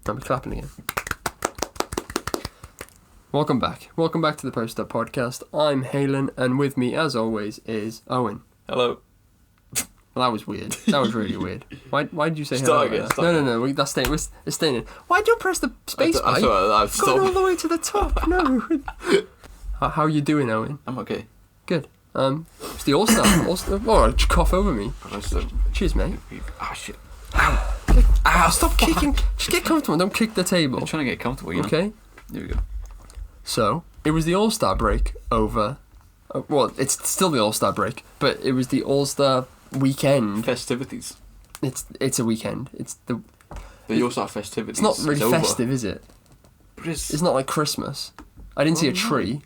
I'll be clapping again. Welcome back. Welcome back to the Post Up Podcast. I'm Halen, and with me, as always, is Owen. Hello. Well, that was weird. That was really weird. Why did you say Start hello? again. No. That's staying. It's staying in. Why don't you press the space bar? I've gone all the way to the top. No. How are you doing, Owen? I'm okay. Good. It's the All-Star. Oh, cough over me. Cheers, mate. Shit. Stop kicking. Just get comfortable. Don't kick the table. I'm trying to get comfortable, you know? Okay. Here we go. So, it was the All-Star break over... well, it's still the All-Star break, but it was the All-Star weekend. Festivities. It's a weekend. It's the All-Star festivities. It's not really festive, is it? But it's not like Christmas. I didn't see a tree.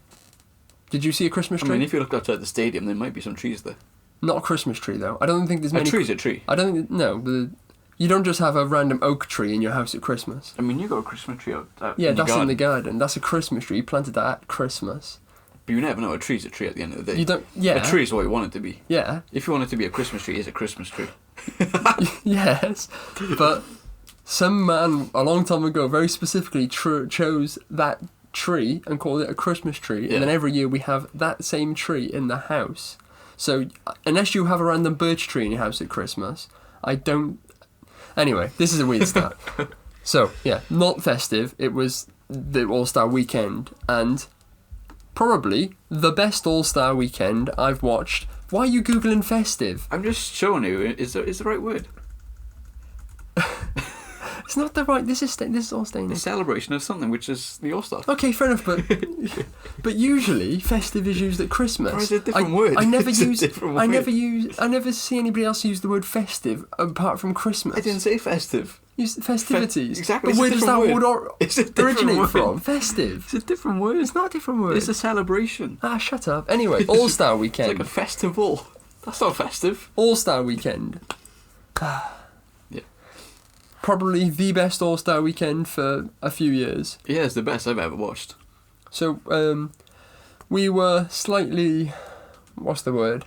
Did you see a Christmas tree? I mean, if you look outside the stadium, there might be some trees there. Not a Christmas tree, though. I don't think there's many... A tree's a tree. I don't think... No, you don't just have a random oak tree in your house at Christmas. I mean, you got a Christmas tree out yeah, in that's garden. in the garden. That's a Christmas tree. You planted that at Christmas. But you never know. A tree's a tree at the end of the day. You don't... Yeah. A tree is what you want it to be. Yeah. If you want it to be a Christmas tree, it's a Christmas tree. Yes. But some man a long time ago very specifically chose that tree and called it a Christmas tree. Yeah. And then every year we have that same tree in the house. So unless you have a random birch tree in your house at Christmas, I don't... Anyway, this is a weird start. So, yeah, not festive. It was the All-Star weekend, and probably the best All-Star weekend I've watched. Why are you Googling festive? I'm just showing you, is the right word. It's not the right... This is all staying in. A celebration of something, which is the All-Star. Okay, fair enough, but usually festive is used at Christmas. Or is it a different word? I never It's a use... different I word. never see anybody else use the word festive apart from Christmas. I didn't say festive. Use festivities. Exactly. But where does that word It's a different originate word. from? Festive. It's a different word. It's not a different word. It's a celebration. Shut up. Anyway, All-Star It's weekend. like a festival. That's not festive. All-Star weekend. Yeah. Probably the best All-Star weekend for a few years. Yeah, it's the best I've ever watched. So, we were slightly... What's the word?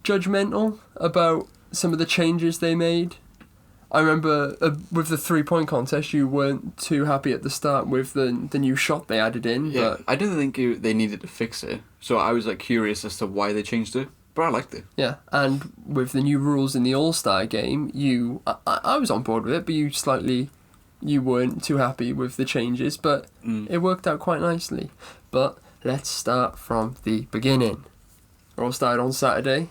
Judgmental about some of the changes they made. I remember with the 3-point contest, you weren't too happy at the start with the new shot they added in. Yeah, But I didn't think they needed to fix it, so I was like curious as to why they changed it. But I liked it. yeah, and with the new rules in the All-Star game, I was on board with it, but you weren't too happy with the changes, but it worked out quite nicely. But let's start from the beginning. It all started on Saturday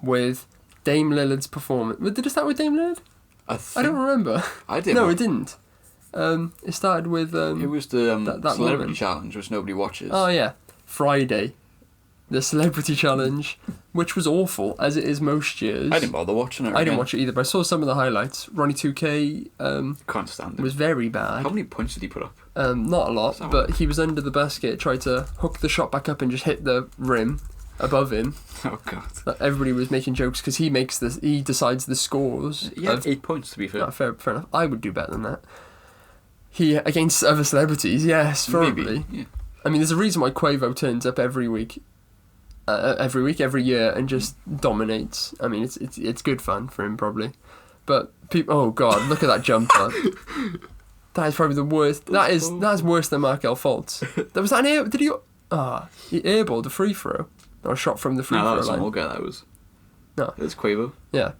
with Dame Lillard's performance. Did it start with Dame Lillard? I don't remember. I did. No, it didn't. It started with... it was the that celebrity woman. challenge, which nobody watches. Oh, yeah. Friday. The celebrity challenge, which was awful, as it is most years. I didn't bother watching it. I didn't watch it either, but I saw some of the highlights. Ronnie 2K Can't stand it. was very bad. How many points did he put up? Not a lot, but he was under the basket, tried to hook the shot back up and just hit the rim above him. Oh, God. Everybody was making jokes because he decides the scores. He had 8 points, to be fair. Fair enough. I would do better than that. Against other celebrities, yes, probably. Maybe, yeah. I mean, there's a reason why Quavo turns up every year, and just dominates. I mean, it's good fun for him, probably. But people, oh God, look at that jumper. That is probably the worst. That's worse than Markel Fultz. Was that an air? Did he? He airballed the free throw, or shot from the free throw No, that was line. some old guy. That was. No, It's Quavo. yeah.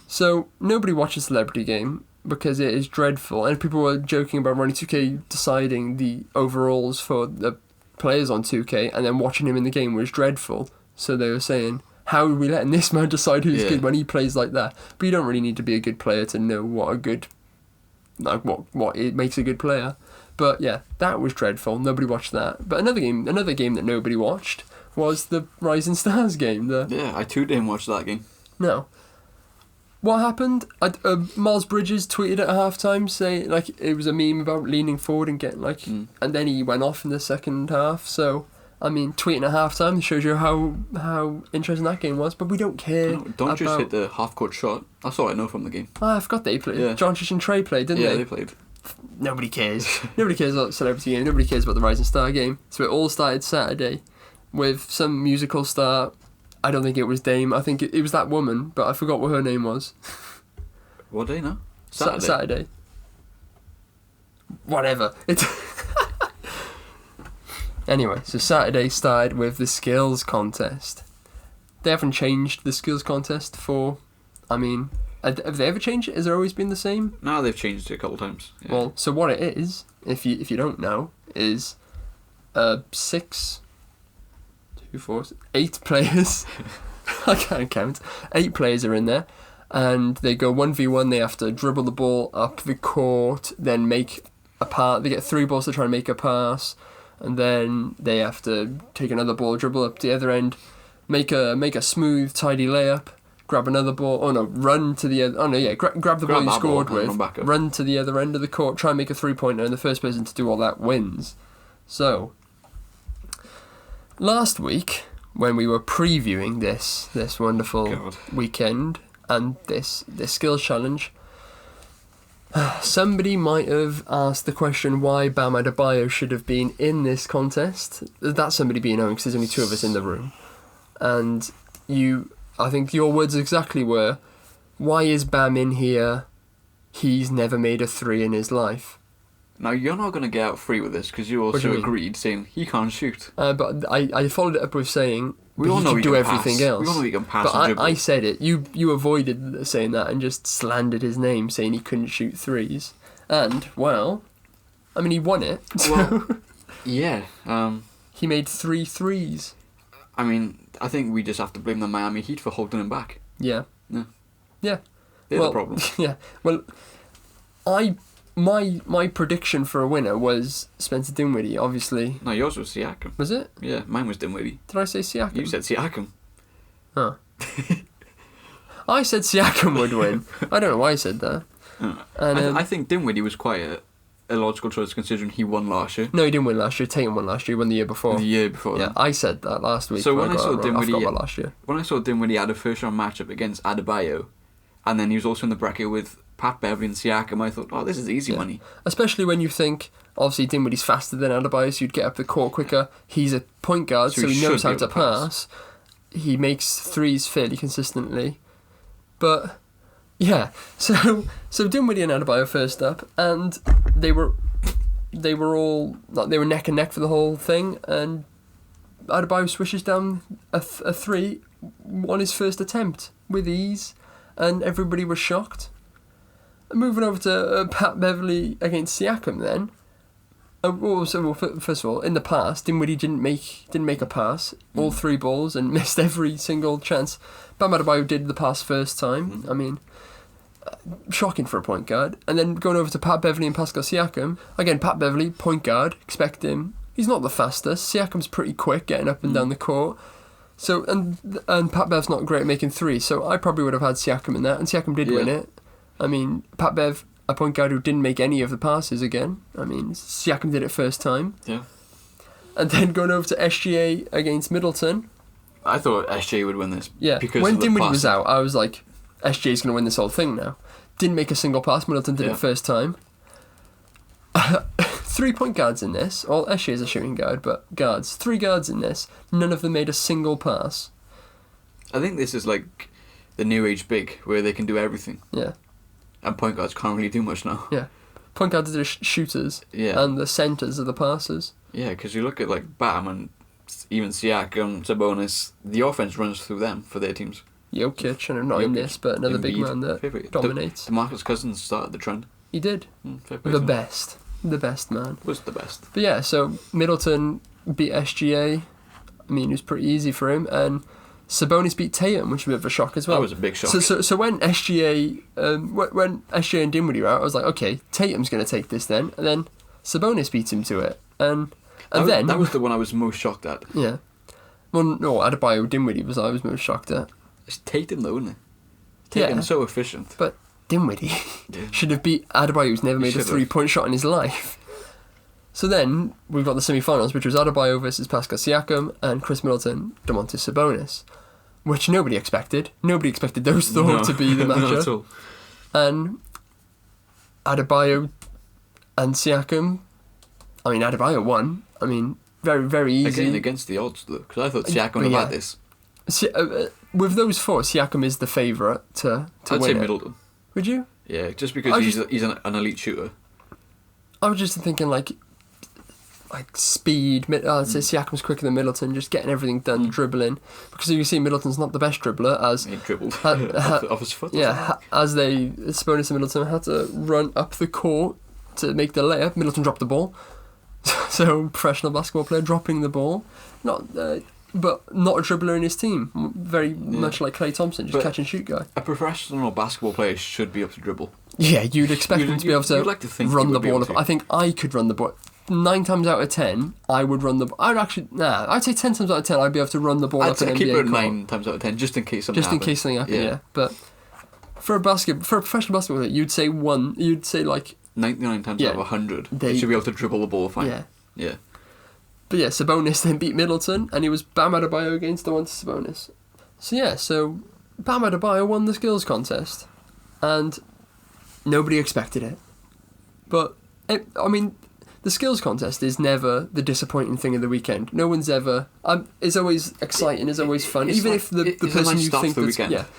So nobody watches Celebrity Game because it is dreadful, and people were joking about Ronnie 2K deciding the overalls for the players on 2K, and then watching him in the game was dreadful. So they were saying, how are we letting this man decide who's good when he plays like that? But you don't really need to be a good player to know what it makes a good player. But yeah, that was dreadful. Nobody watched that. But another game that nobody watched was the Rising Stars game. I too didn't watch that game. No. What happened? Miles Bridges tweeted at halftime saying it was a meme about leaning forward and getting and then he went off in the second half. So I mean, tweeting at halftime shows you how interesting that game was. But we don't care. No, don't just hit the half court shot. That's all I know from the game. I forgot they played. Yeah. Doncic and Trey played, didn't they? Yeah, they played. Nobody cares. Nobody cares about the Celebrity Game. Nobody cares about the Rising Star game. So it all started Saturday with some musical star. I don't think it was Dame. I think it was that woman, but I forgot what her name was. What day now? Saturday. whatever. Anyway, so Saturday started with the skills contest. They haven't changed the skills contest for... I mean, have they ever changed it? Has it always been the same? No, they've changed it a couple of times. Yeah. Well, so what it is, if you don't know, is 8 players. I can't count. 8 players are in there, and they go 1v1. They have to dribble the ball up the court, then make a pass. They get 3 balls to try and make a pass, and then they have to take another ball, dribble up to the other end, make a smooth, tidy layup, grab another ball. Oh no, run to the other. Oh no, yeah, grab the ball you scored with, run to the other end of the court, try and make a 3-pointer, and the first person to do all that wins. So, last week, when we were previewing this wonderful weekend and this skills challenge, somebody might have asked the question why Bam Adebayo should have been in this contest. That's somebody being known because there's only 2 of us in the room. And I think your words exactly were, why is Bam in here? He's never made a 3 in his life. Now, you're not going to get out free with this because you also agreed saying he can't shoot. But I followed it up with saying we all know he can do everything else. We all know he can pass but and dribble. I said it. You avoided saying that and just slandered his name, saying he couldn't shoot 3s. And, well, I mean, he won it. So. Well, yeah. He made 3 3s. I mean, I think we just have to blame the Miami Heat for holding him back. Yeah. They're the problem. Yeah. Well, My prediction for a winner was Spencer Dinwiddie, obviously. No, yours was Siakam. Was it? Yeah, mine was Dinwiddie. Did I say Siakam? You said Siakam. Oh. I said Siakam would win. I don't know why I said that. And, I think Dinwiddie was quite a logical choice considering he won last year. No, he didn't win last year. Tatum won last year. He won the year before. The year before. Yeah, I said that last week. So when I saw Dinwiddie had a first-round matchup against Adebayo, and then he was also in the bracket with Pat Beverly and Siakam, I thought, oh, this is easy money. Especially when you think, obviously, Dinwiddie's faster than Adebayo, so you'd get up the court quicker. He's a point guard, so he knows how to pass. He makes 3s fairly consistently. But, yeah, so Dinwiddie and Adebayo first up, and they were neck and neck for the whole thing, and Adebayo swishes down a 3 on his first attempt with ease, and everybody was shocked. Moving over to Pat Beverly against Siakam then. First of all, in the past, Dinwiddie didn't make a pass, all 3 balls, and missed every single chance. Bam Adebayo did the pass first time. I mean, shocking for a point guard. And then going over to Pat Beverly and Pascal Siakam. Again, Pat Beverly, point guard, expect him. He's not the fastest. Siakam's pretty quick, getting up and down the court. So and Pat Bev's not great at making 3s, so I probably would have had Siakam in that, and Siakam did win it. I mean, Pat Bev, a point guard who didn't make any of the passes again. I mean, Siakam did it first time. Yeah. And then going over to SGA against Middleton. I thought SGA would win this. Yeah. Because when Dinwiddie was out, I was like, SGA's going to win this whole thing now. Didn't make a single pass. Middleton did it first time. 3 point guards in this. Well, SGA's a shooting guard, but guards. 3 guards in this. None of them made a single pass. I think this is like the new age big, where they can do everything. Yeah. And point guards can't really do much now. Yeah. Point guards are the shooters. Yeah. And the centres are the passers. Yeah, because you look at like Bam and even Siakam, Sabonis, the offense runs through them for their teams. Jokic, and not in this, but another big man that dominates. DeMarcus Cousins started the trend. He did. The best man. Was the best. But yeah, so Middleton beat SGA. I mean, it was pretty easy for him, and Sabonis beat Tatum, which was a bit of a shock as well. That was a big shock. So when SGA and Dinwiddie were out, I was like, okay, Tatum's going to take this then, and then Sabonis beat him to it, and then that was the one I was most shocked at. Yeah. Well, no, Adebayo Dinwiddie was I was most shocked at. It's Tatum though, isn't it? Tatum's so efficient. But Dinwiddie should have beat Adebayo, who's never made a 3-point shot in his life. So then we've got the semi-finals, which was Adebayo versus Pascal Siakam and Chris Middleton, Domantas Sabonis, which nobody expected. Nobody expected those to be the matchup. Not at all. And Adebayo and Siakam. I mean, Adebayo won. I mean, very, very easy. Again, against the odds though, because I thought Siakam would have had this. With those 4, Siakam is the favourite to win. I'd say Middleton. Would you? Yeah, just because he's an elite shooter. I was just thinking like speed. I'd say Siakam's quicker than Middleton, just getting everything done, dribbling. Because you see, Middleton's not the best dribbler, as he dribbled off his foot. Yeah, as Sabonis and Middleton had to run up the court to make the layup. Middleton dropped the ball, so professional basketball player dropping the ball, but not a dribbler in his team. Very much like Klay Thompson, just catch and shoot guy. A professional basketball player should be able to dribble. Yeah, you'd expect him to be able to run the ball. I think I could run the ball. 9 times out of 10, I would run the ball. I'd say 10 times out of 10, I'd be able to run the ball up an NBA court. I'd keep it at 9 court. times out of 10, just in case something happened. Just in case something happened, yeah. But for a professional basketball player, you'd say like 99 times out of 100, they should be able to dribble the ball fine. Yeah. But yeah, Sabonis then beat Middleton, and he was Bam Adebayo against Domantas Sabonis. So Bam Adebayo won the skills contest, and nobody expected it. But the skills contest is never the disappointing thing of the weekend. No one's ever. It's always exciting. It's always fun. Even if the person you think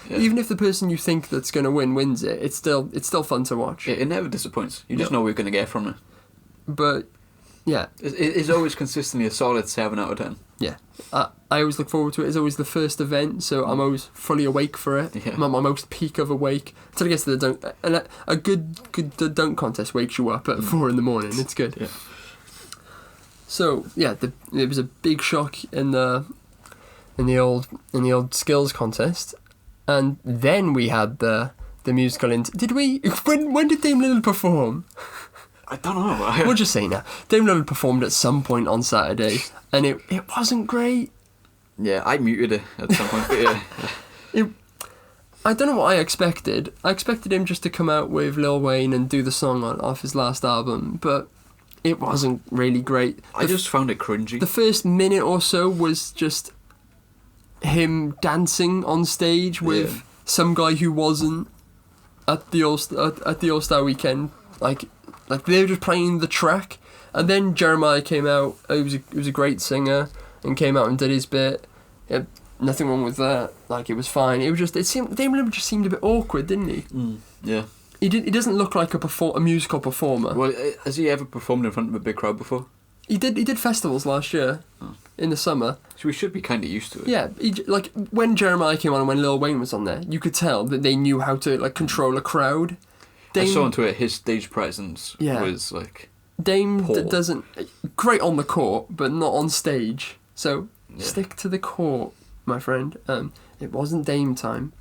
even if the person you think that's going to wins it, it's still fun to watch. It never disappoints. You just know what you're going to get from it. But yeah, it's always consistently a solid 7 out of 10. Yeah, I always look forward to it. It's always the first event, so I'm always fully awake for it. Yeah. I'm at my most peak of awake until I get to the dunk. And a good dunk contest wakes you up at 4 a.m. It's good. Yeah. So yeah, it was a big shock in the old skills contest, and then we had the musical. Did we? When did Dame Lillard perform? I don't know. We'll just say now. Dame Lillard performed at some point on Saturday, and it wasn't great. Yeah, I muted it at some point, but yeah. I don't know what I expected. I expected him just to come out with Lil Wayne and do the song off his last album, but it wasn't really great. I just found it cringy. The first minute or so was just him dancing on stage with some guy who wasn't at the All-Star weekend. Like they were just playing the track, and then Jeremiah came out. He was a great singer and came out and did his bit. Nothing wrong with that. Like, it was fine. It seemed Dame Lillard just seemed a bit awkward, didn't he? Yeah. He doesn't look like a musical performer. Well, has he ever performed in front of a big crowd before? He did festivals last year in the summer. So we should be kind of used to it. Yeah, like when Jeremiah came on and when Lil Wayne was on there, you could tell that they knew how to control a crowd. I saw on Twitter his stage presence was like Dame doesn't great on the court, but not on stage. So stick to the court, my friend. It wasn't Dame time.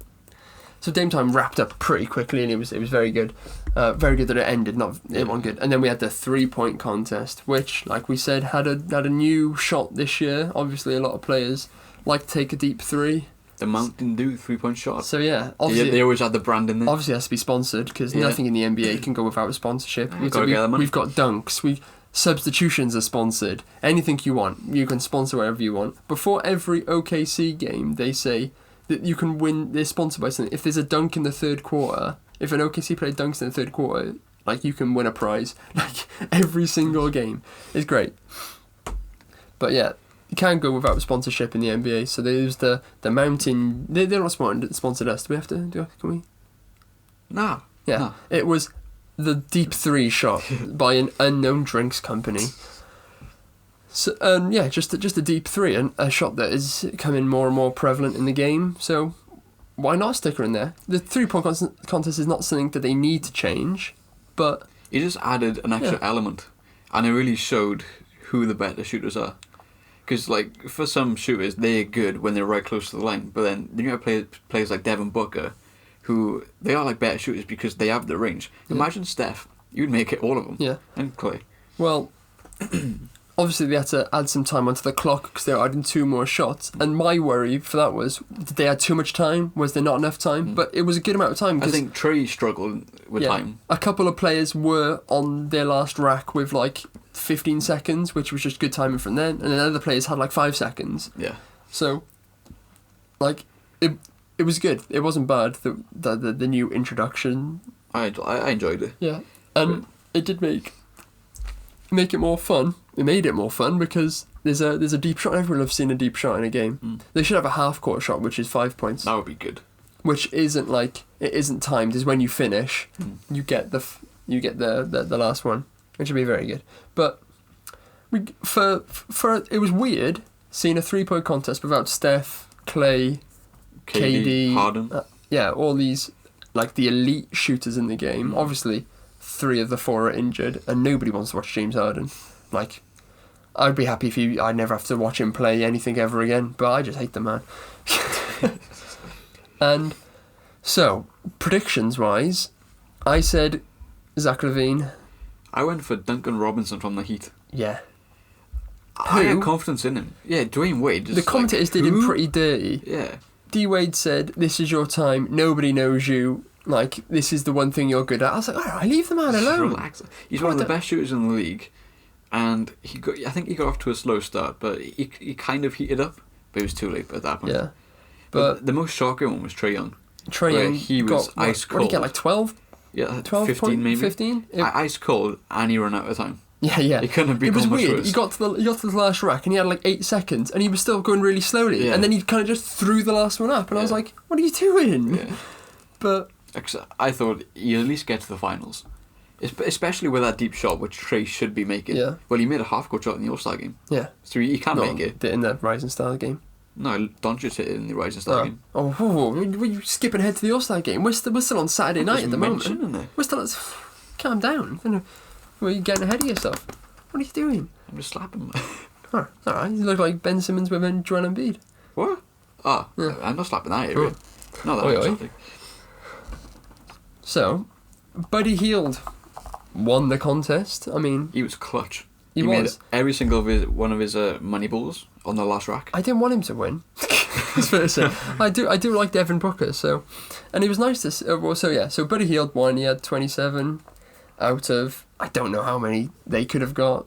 So Dame time wrapped up pretty quickly, and it was very good. Very good that it ended. It wasn't good. And then we had the 3-point contest, which, like we said, had a new shot this year. Obviously, a lot of players like to take a deep three. The Mountain Dew 3-point shot. So yeah, obviously they always had the brand in there. Obviously, it has to be sponsored because nothing in the NBA can go without a sponsorship. We've got dunks. Substitutions are sponsored. Anything you want, you can sponsor whatever you want. Before every OKC game, they say that you can win. They're sponsored by something. If there's a dunk in the third quarter, if an OKC player dunks in the third quarter, you can win a prize. Every single game is great. But yeah. You can't go without sponsorship in the NBA, so there's the Mountain. They're not sponsored us. Do we have to? Can we? No. Yeah. No. It was the deep 3 shot by an unknown drinks company. So just a deep 3, and a shot that is becoming more and more prevalent in the game. So why not stick her in there? The 3-point contest is not something that they need to change, but it just added an extra element, and it really showed who the better shooters are. Because, for some shooters, they're good when they're right close to the line. But then you have players like Devin Booker, who they are better shooters because they have the range. Yeah. Imagine Steph. You'd make it all of them. Yeah. And Clay. Well, obviously they had to add some time onto the clock because they were adding 2 more shots. And my worry for that was, did they add too much time? Was there not enough time? But it was a good amount of time. I think Trey struggled with time. A couple of players were on their last rack with 15 seconds, which was just good timing from them, and then other players had 5 seconds. Yeah. So, it was good. It wasn't bad. The new introduction. I enjoyed it. Yeah, and it did make it more fun. It made it more fun because there's a deep shot. Everyone loves seeing a deep shot in a game. They should have a half court shot, which is 5 points. That would be good. Which isn't it isn't timed. Is when you finish, you get the last one. which would be very good. But for it was weird seeing a 3-point contest without Steph, Clay, KD, Harden. All these like the elite shooters in the game. Obviously, 3 of the 4 are injured, and nobody wants to watch James Harden. Like, I'd be happy if I never have to watch him play anything ever again. But I just hate the man. And so, predictions wise, I said Zach LaVine. I went for Duncan Robinson from the Heat. Yeah. I had confidence in him. Yeah, Dwayne Wade. The commentators did him pretty dirty. Yeah. D Wade said, "This is your time. Nobody knows you. Like, this is the one thing you're good at." I was like, "All right, leave the man alone." Relax. He's one of the best shooters in the league, and I think he got off to a slow start, but he kind of heated up, but it was too late at that point. Yeah. But the most shocking one was Trae Young. Trae Young, he was ice cold. What did he get? Like 12? Yeah, 12 15 maybe. 15? Ice cold, and he ran out of time. Yeah. He couldn't have been. It was much weird. worse. He got to the last rack and he had like 8 seconds and he was still going really slowly. Yeah. And then he kind of just threw the last one up and I was like, "What are you doing?" Yeah. But I thought he'd at least get to the finals, especially with that deep shot, which Trae should be making. Yeah. Well, he made a half-court shot in the All-Star game. Yeah. So he can make it. In the Rising Star game. No, Doncic hit it in the Rising Star game. Oh, were you skipping ahead to the All-Star game? We're still on Saturday night at the moment. We're still... Calm down. Well, you're getting ahead of yourself. What are you doing? I'm just slapping him. Oh, alright, you look like Ben Simmons with Joel Embiid. What? Oh, yeah. I'm not slapping that area. No, that was something. So, Buddy Hield won the contest. I mean... He was clutch. He made every single one of his money balls on the last rack. I didn't want him to win. I do like Devin Booker, so... And it was nice to... So Buddy Hield won. He had 27 out of... I don't know how many they could have got.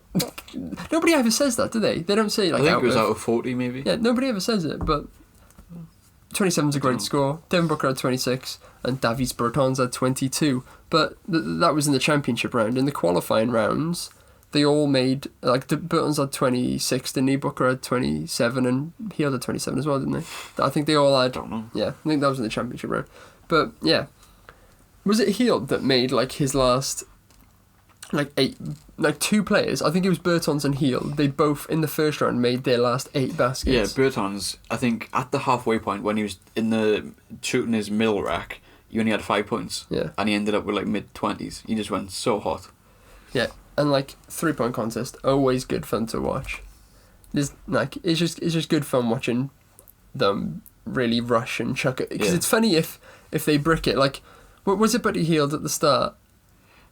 Nobody ever says that, do they? They don't say, like, I think it was out of 40, maybe. Yeah, nobody ever says it, but... 27's a great score. Devin Booker had 26, and Davis Bertans had 22. But that was in the championship round. In the qualifying rounds, they all made... Like, Bertans had 26, didn't he? Booker had 27, and he had 27 as well, didn't they? I think they all had... I don't know. Yeah, I think that was in the championship round. But, yeah. Was it Hield that made, like, his last... two players, I think it was Bertans and Hield, they both in the first round made their last 8 baskets. Yeah, Bertans, I think at the halfway point when he was shooting his middle rack, he only had 5 points. Yeah. And he ended up with like mid-20s. He just went so hot. Yeah, and 3-point contest, always good fun to watch. It's just good fun watching them really rush and chuck it. Because it's funny if they brick it. Like, what was it Buddy Hield at the start?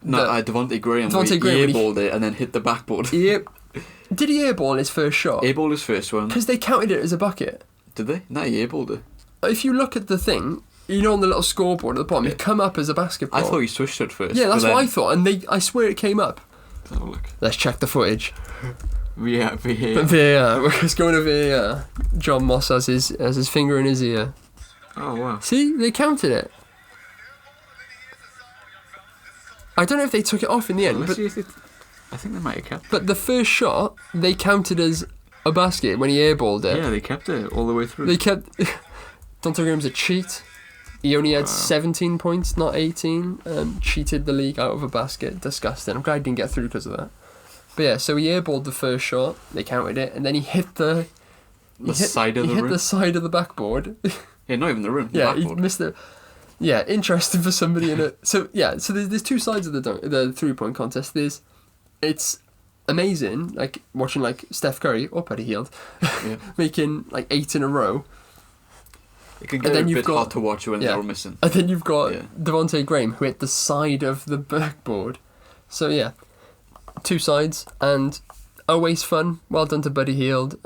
No, Devontae Graham. He airballed it and then hit the backboard. Yep. Did he airball his first shot? Airballed his first one. Because they counted it as a bucket. Did they? No, he airballed it. If you look at the thing, on the little scoreboard at the bottom, it come up as a basketball. I thought he switched it first. Yeah, that's what I thought, and I swear it came up. Let's have a look. Let's check the footage. VAR. It's going to VAR. John Moss has his finger in his ear. Oh, wow. See, they counted it. I don't know if they took it off in the end, but I think they might have kept it. But the first shot, they counted as a basket when he airballed it. Yeah, they kept it all the way through. They kept... Donta Graham's a cheat. He only had 17 points, not 18. Cheated the league out of a basket. Disgusting. I'm glad he didn't get through because of that. But yeah, so he airballed the first shot. They counted it, and then he hit the side of the rim. He hit the side of the backboard. Yeah, not even the rim. Yeah, he missed it. Yeah, interesting for somebody in it. So yeah, so there's 2 sides of the 3-point contest. It's amazing, like watching like Steph Curry or Buddy Hield making like 8 in a row. It can get a bit hard to watch when they're all missing. And then you've got Devontae Graham who hit the side of the backboard. So yeah, 2 sides and always fun. Well done to Buddy Hield.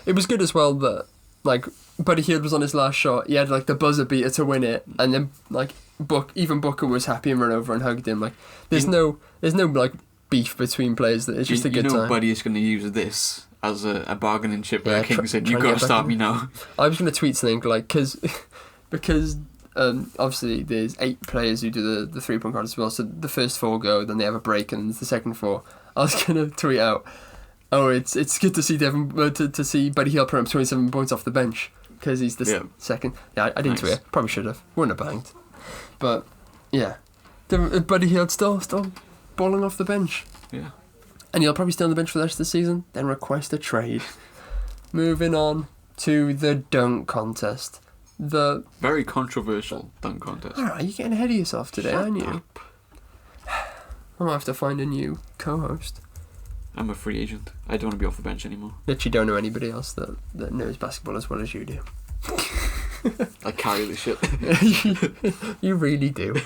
It was good as well that like Buddy Hield was on his last shot. He had like the buzzer beater to win it, and then like Booker was happy and ran over and hugged him. Like there's no like beef between players. That it's just a good time. Buddy is going to use this as a bargaining chip. Where King said, "You got to start me now." I was going to tweet something like because obviously there's 8 players who do the 3-point contest as well. So the first 4 go, then they have a break, and the second 4. I was going to tweet out, "Oh, it's good to see to see Buddy Hield put up 27 points off the bench." Because he's the second. Yeah, I didn't tweet it. Probably should have. Wouldn't have banged. But, yeah. Buddy Hield still balling off the bench. Yeah. And he'll probably stay on the bench for the rest of the season, then request a trade. Moving on to the dunk contest. The very controversial dunk contest. Alright, you're getting ahead of yourself today, aren't you? Up. I might have to find a new co-host. I'm a free agent. I don't want to be off the bench anymore. Literally don't know anybody else that knows basketball as well as you do. I carry the shit. You really do.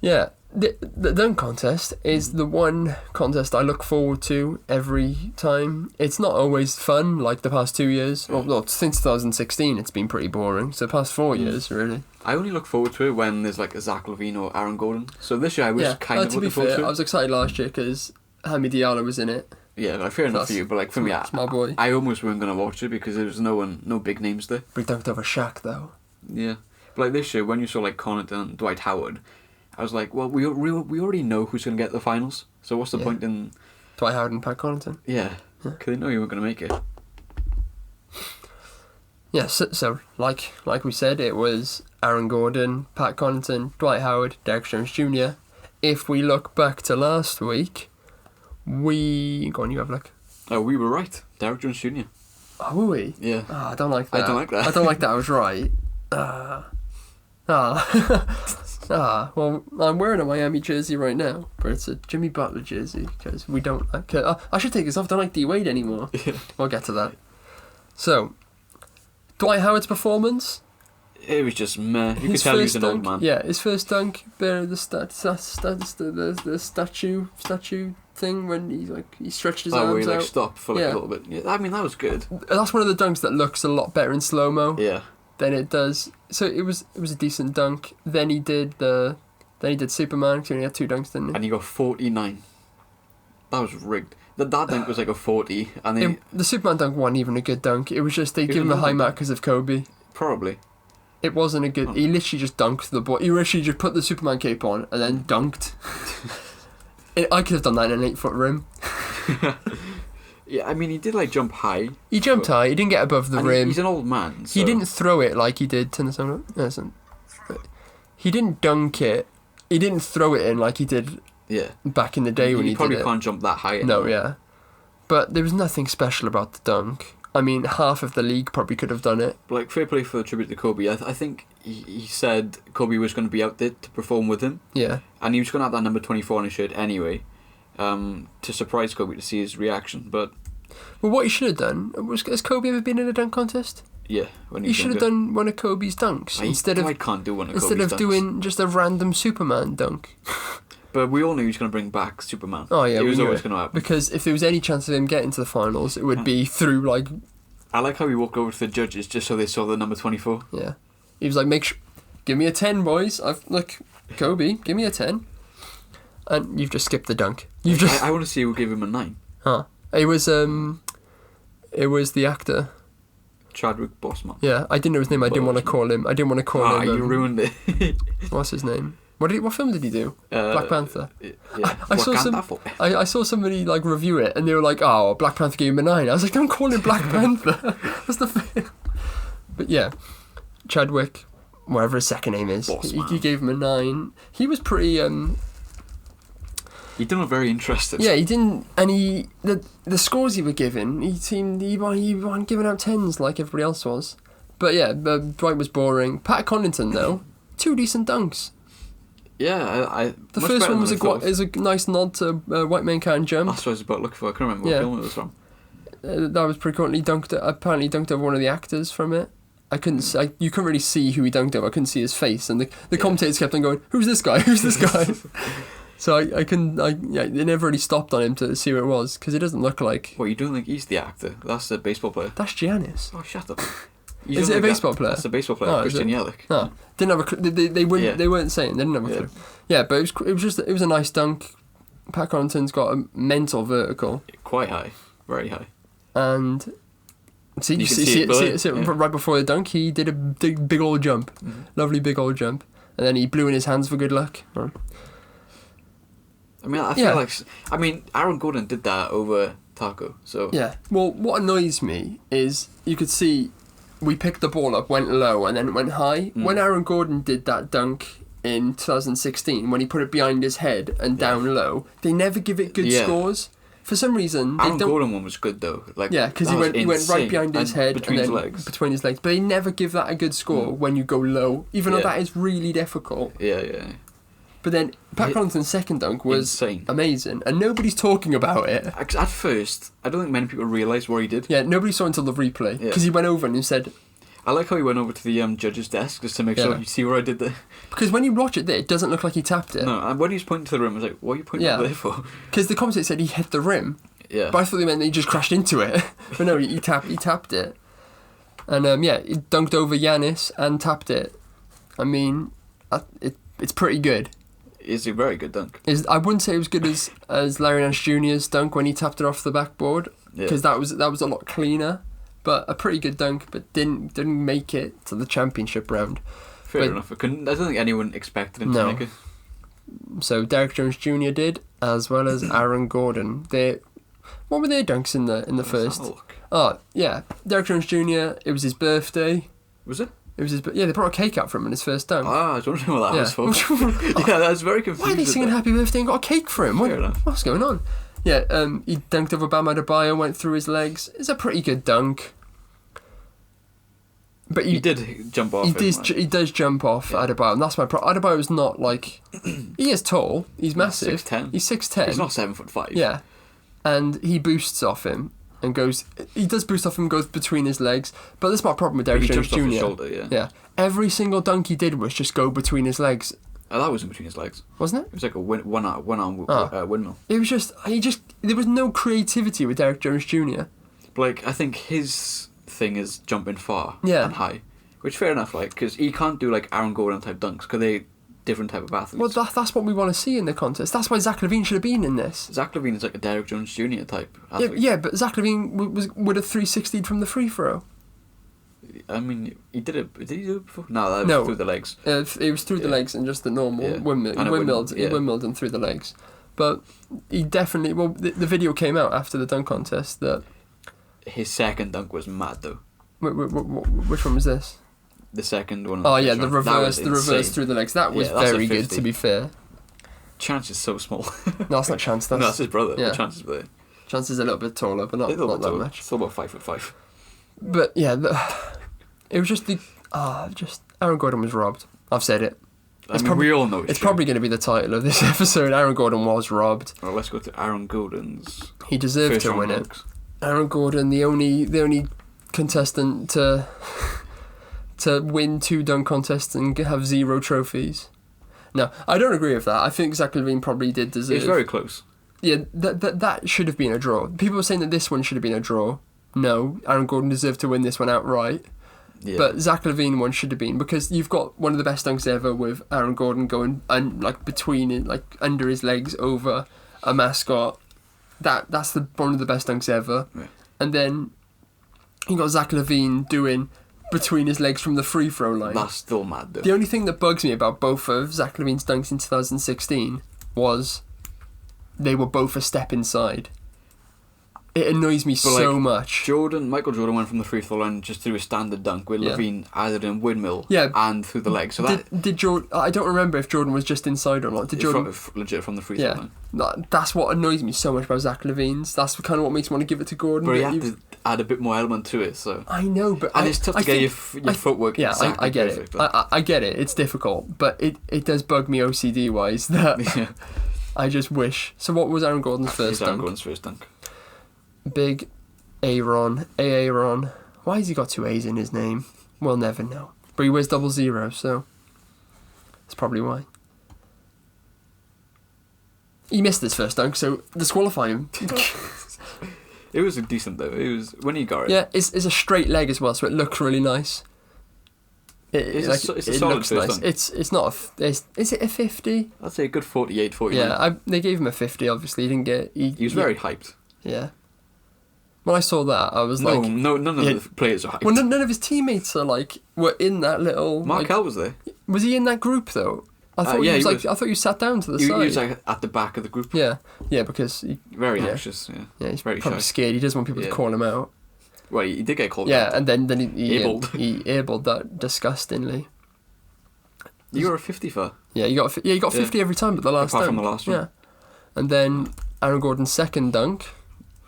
Yeah, the dunk contest is the one contest I look forward to every time. It's not always fun, like the past 2 years. Well, since 2016 it's been pretty boring, so the past 4 years, really. I only look forward to it when there's like a Zach LaVine or Aaron Gordon. So this year I was kind of looking forward to it. I was excited last year because Hamid Diallo was in it. Yeah, like, fair enough for you, but like for me, my boy. I almost weren't going to watch it because there was no big names there. But he dunked over Shaq, though. Yeah. But like this year, when you saw like Connaughton and Dwight Howard, I was like, well, we already know who's going to get the finals, so what's the point in... Dwight Howard and Pat Connaughton? Yeah, because they know you weren't going to make it. Yeah, so like we said, it was Aaron Gordon, Pat Connaughton, Dwight Howard, Derek Jones Jr. If we look back to last week, Go on, you have a look. Oh, we were right. Derek Jones Jr. Oh, were we? Yeah. Oh, I don't like that. I don't like that. I don't like that I was right. Well, I'm wearing a Miami jersey right now, but it's a Jimmy Butler jersey, because we don't like it. I should take this off, I don't like D-Wade anymore. Yeah. We'll get to that. So, Dwight Howard's performance... It was just meh. You could tell he was an old man. Yeah, his first dunk, the statue thing when he stretched his arms where he out. stopped for a little bit. Yeah, I mean that was good. That's one of the dunks that looks a lot better in slow mo. Yeah. Than it does. So it was a decent dunk. Then he did Superman, because he only had 2 dunks, didn't he? And he got 49. That was rigged. That dunk was like a 40, and the Superman dunk wasn't even a good dunk. It was just they give him a high mark because of Kobe. Probably. It wasn't a good... He literally just dunked the ball. He literally just put the Superman cape on and then dunked. I could have done that in an 8-foot rim. Yeah, I mean, he did like jump high. He jumped high. He didn't get above the rim. He's an old man. So. He didn't throw it like he did to the... He didn't dunk it. He didn't throw it in like he did back in the day when he did it. He probably can't jump that high anymore. No, yeah. But there was nothing special about the dunk. I mean, half of the league probably could have done it. But like, fair play for the tribute to Kobe. I think he said Kobe was going to be out there to perform with him. Yeah. And he was going to have that number 24 on his shirt anyway, to surprise Kobe to see his reaction. But well, what he should have done has Kobe ever been in a dunk contest? Yeah, when he should have done one of Kobe's dunks I can't do one of Kobe's dunks. Instead of doing just a random Superman dunk. But we all knew he was going to bring back Superman. Oh yeah, it was always going to happen. Because if there was any chance of him getting to the finals, it would be through like. I like how he walked over to the judges just so they saw the number 24. Yeah, he was like, give me a 10, boys. Look, Kobe, give me a 10. And you've just skipped the dunk. I want to see who gave him a 9. Huh? It was the actor. Chadwick Boseman. Yeah, I didn't know his name. I didn't want to call him. You ruined it. What's his name? What film did he do? Black Panther. Yeah. I saw somebody like review it, and they were like, "Oh, Black Panther gave him a 9." I was like, "Don't call him Black Panther." That's the thing. But yeah, Chadwick, whatever his second name is, he gave him a 9. He was pretty. He didn't look very interested. Yeah, he didn't, and the scores he were given, he wasn't giving out 10s like everybody else was. But yeah, Dwight was boring. Pat Connaughton though, 2 decent dunks. Yeah, the first one is a nice nod to White Man Can't Jump. That's what I was about looking for. I couldn't remember what film it was from. That was pretty cool. He apparently dunked over one of the actors from it. You couldn't really see who he dunked over. I couldn't see his face, and the commentators kept on going, "Who's this guy? Who's this guy?" So they never really stopped on him to see who it was, because it doesn't look like... What, you don't think he's the actor? That's the baseball player. That's Giannis. Oh, shut up. Is it a baseball player? That's a baseball player, Christian Yelich. No, didn't have a clue. They weren't saying, they didn't have a clue. Yeah, but it was a nice dunk. Pat Connaughton's got a mental vertical. Quite high. Very high. And... See it right before the dunk, he did a big old jump. Mm-hmm. Lovely big old jump. And then he blew in his hands for good luck. I mean, I feel like... I mean, Aaron Gordon did that over Taco, so... Yeah. Well, what annoys me is you could see we picked the ball up, went low, and then it went high. When Aaron Gordon did that dunk in 2016 when he put it behind his head and down low. They never give it good scores. For some reason, they Aaron don't. Gordon one was good though. Like, Yeah, because he went right behind his head between and his then legs. between his legs. But they never give that a good score when you go low, even though that is really difficult. Yeah. But then Pat Connaughton's second dunk was insane, amazing, and nobody's talking about it. At first, I don't think many people realised what he did. Yeah, nobody saw until the replay because he went over and he said. I like how he went over to the judge's desk just to make sure you see what I did there. Because when you watch it there, it doesn't look like he tapped it. No, and when he was pointing to the rim, I was like, what are you pointing there for? Because the commentator said he hit the rim. Yeah. But I thought they meant that he just crashed into it. But no, he tapped it. And he dunked over Giannis and tapped it. I mean, it's pretty good. It's a very good dunk. I wouldn't say it was good as Larry Nance Jr.'s dunk when he tapped it off the backboard, because that was a lot cleaner. But a pretty good dunk, but didn't make it to the championship round. Fair enough. I don't think anyone expected him to make it. So Derek Jones Jr. did, as well as Aaron Gordon. What were their dunks in the first? Oh yeah, Derek Jones Jr. It was his birthday. Was it? It was his. Yeah, they brought a cake out for him in his first dunk. I was wondering what that was for. Yeah, that was very confusing. Why are they singing Happy Birthday and got a cake for him? What's going on? Yeah, he dunked over Bam Adebayo, went through his legs. It's a pretty good dunk. But he did jump off. He does jump off Adebayo, and that's my problem. Adebayo's not like he is tall. He's massive. 6'10". He's 6'10". He's not 7'5". Yeah, and he boosts off him and goes. He does boost off him, goes between his legs. But that's my problem with Derek Jones Jr. Off his shoulder, yeah. Every single dunk he did was just go between his legs. Oh, that wasn't between his legs, wasn't it? It was like a one arm windmill. It was just there was no creativity with Derek Jones Jr. Like, I think his thing is jumping far and high, which fair enough. Like, because he can't do like Aaron Gordon type dunks because they different type of athletes. Well, that's what we want to see in the contest. That's why Zach LaVine should have been in this. Zach LaVine is like a Derek Jones Jr. type athlete. Yeah, but Zach LaVine would have 360'd from the free throw. I mean, he did it. Did he do it before? No, that was through the legs. It was through the legs and just the normal windmill. He windmilled and through the legs. But he definitely... Well, the video came out after the dunk contest that... His second dunk was mad, though. Which one was this? The second one. Oh, yeah, the reverse through the legs. That was very good, to be fair. Chance is so small. No, it's not Chance. That's his brother. Yeah. Chance is there. Chance is a little bit taller, but not that much. Still about 5'5". But yeah, it was just Aaron Gordon was robbed. I've said it. We all know it's probably going to be the title of this episode. Aaron Gordon was robbed. Well, let's go to Aaron Gordon's. He deserved to win it. Aaron Gordon, the only contestant to win 2 dunk contests and have 0 trophies. No, I don't agree with that. I think Zach LaVine probably did deserve. It's very close. Yeah, that should have been a draw. People were saying that this one should have been a draw. No, Aaron Gordon deserved to win this one outright. Yeah. But Zach LaVine one should have been, because you've got one of the best dunks ever with Aaron Gordon going and like between it, like under his legs over a mascot. That's one of the best dunks ever. Yeah. And then you got Zach LaVine doing between his legs from the free throw line. That's still mad though. The only thing that bugs me about both of Zach LaVine's dunks in 2016 was they were both a step inside. It annoys me so much. Michael Jordan went from the free throw line just through a standard dunk, where LaVine added in windmill and through the leg. So did Jordan? I don't remember if Jordan was just inside or not. Did Jordan legit from the free throw line? That's what annoys me so much about Zach LaVine's. That's kind of what makes me want to give it to Gordon. But he had to add a bit more element to it. So I know, but it's tough to get your footwork. Yeah, I get it. I get it. It's difficult, but it does bug me OCD wise that I just wish. So what was Aaron Gordon's first dunk? Aaron Gordon's first dunk. Big Aaron. Why has he got 2 A's in his name? We'll never know. But he wears 00, so that's probably why. He missed his first dunk, so disqualify him. It was a decent though. It was when he got it. Yeah, it's a straight leg as well, so it looks really nice. It's a solid looks nice. Dunk. It's not is it a 50? I'd say a good 48, 49. Yeah, they gave him a 50. Obviously, he didn't get. He was very hyped. Yeah. When I saw that, I was none of the players are hyped. Well, none of his teammates were in that little. Markel was there. Was he in that group though? I thought he was I thought you sat down to the side. He was like at the back of the group. Yeah, because very anxious. Yeah, he's very probably shy. Scared. He doesn't want people to call him out. Well, he did get called out. Yeah, and then he abled. He abled that disgustingly. You were a 50 for. Yeah, you got 50 every time, but the last Apart dunk. from the last one. Yeah. And then Aaron Gordon's second dunk.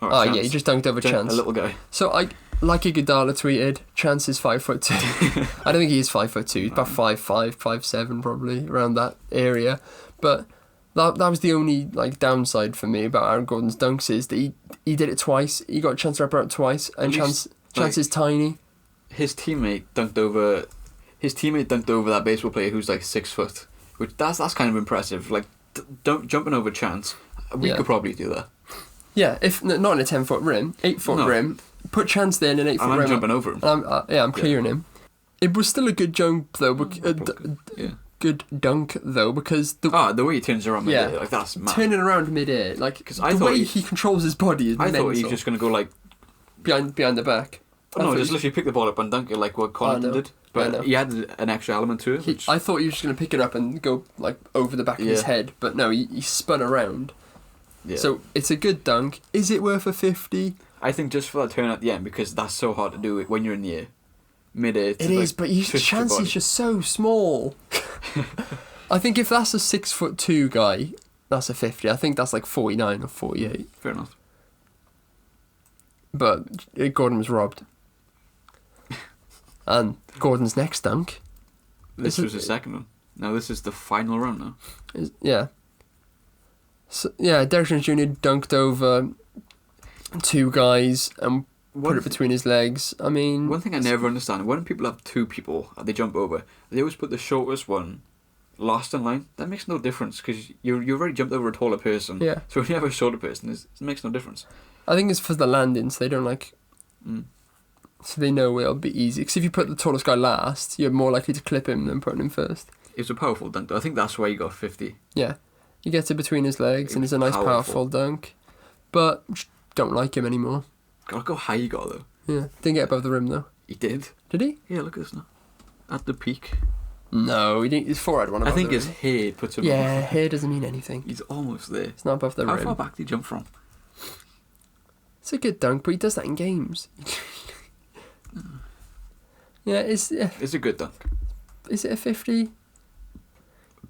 Chance. Yeah, he just dunked over Chance. A little guy. So like Iguodala tweeted, Chance is 5'2". I don't think he is 5'2". He's about 5'5", 5'7", probably around that area. But that was the only like downside for me about Aaron Gordon's dunks is that he did it twice. He got a chance to wrap around twice, and Chance is tiny. His teammate dunked over that baseball player who's like 6 foot, which that's kind of impressive. Like jumping over Chance, we could probably do that. Yeah, if not in a 10-foot rim, 8-foot rim. Put Chance there in an 8-foot rim. I'm jumping over him. And I'm clearing him. It was still a good jump though. Good dunk though, because the way he turns around mid-air, like that's mad. Turning around mid-air, like the way he controls his body is mental. I thought he was just gonna go like behind the back. No, just literally pick the ball up and dunk it like what Connaughton did. But he had an extra element to it. I thought he was just gonna pick it up and go like over the back of his head, but no, he spun around. Yeah. So it's a good dunk. Is it worth a 50? I think just for that turn at the end, because that's so hard to do it when you're in the air. Mid-air. It is, but Chance is just so small. I think if that's a 6'2" guy, that's a 50. I think that's like 49 or 48. Fair enough. But Gordon was robbed. And Gordon's next dunk. This was the second one. Now this is the final round now. Yeah. So, Derrick Jones Jr. dunked over 2 guys and put it between his legs. I mean... One thing I never understand, when people have 2 people and they jump over, they always put the shortest one last in line. That makes no difference, because you already jumped over a taller person. Yeah. So when you have a shorter person, it makes no difference. I think it's for the landing, so they don't like... So they know it'll be easy. Because if you put the tallest guy last, you're more likely to clip him than putting him first. It's a powerful dunk, though. I think that's why you got 50. Yeah. He gets it between his legs, and it's a nice, powerful dunk. But don't like him anymore. Look how high he got, though. Yeah. Didn't get above the rim, though. He did. Did he? Yeah, look at this now. At the peak. No, he didn't. His forehead went above I think the his rim. hair puts him Yeah, hair doesn't mean anything. He's almost there. It's not above the rim. How far back did he jump from? It's a good dunk, but he does that in games. Yeah, it's a good dunk. Is it a 50?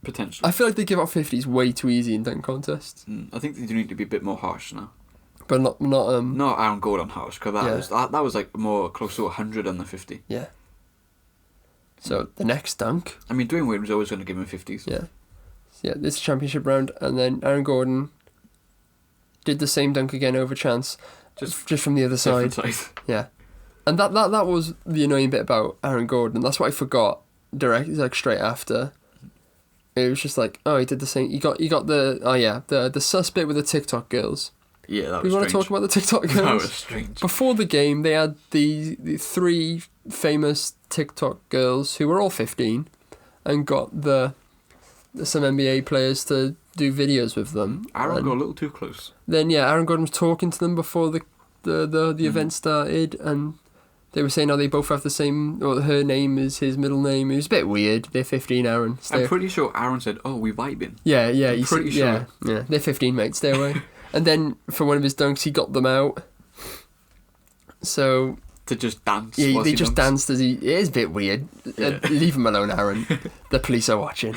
Potentially. I feel like they give out 50s way too easy in dunk contests. I think they do need to be a bit more harsh now. But not Aaron Gordon harsh, because that was like more close to 100 than the 50. Yeah. So the next dunk. I mean, Dwayne Wade was always going to give him 50s. Yeah. Yeah, this championship round, and then Aaron Gordon did the same dunk again over Chance, just from the other side. Yeah. And that was the annoying bit about Aaron Gordon. That's what I forgot straight after. It was just like, oh, he did the same. He got the sus bit with the TikTok girls. Yeah, that was strange. We want to talk about the TikTok girls? That was strange. Before the game, they had the 3 famous TikTok girls who were all 15 and got some NBA players to do videos with them. Aaron got a little too close. Then, Aaron Gordon was talking to them before the event started, and they were saying how they both have the same, or her name is his middle name. It was a bit weird. They're 15, Aaron. I'm pretty sure Aaron said, "Oh, we vibing." Yeah. I'm pretty sure. Yeah. They're 15, mate. Stay away. And then for one of his dunks, he got them out. So to just dance. Yeah, they just danced as he. It is a bit weird. Yeah. Leave him alone, Aaron. The police are watching.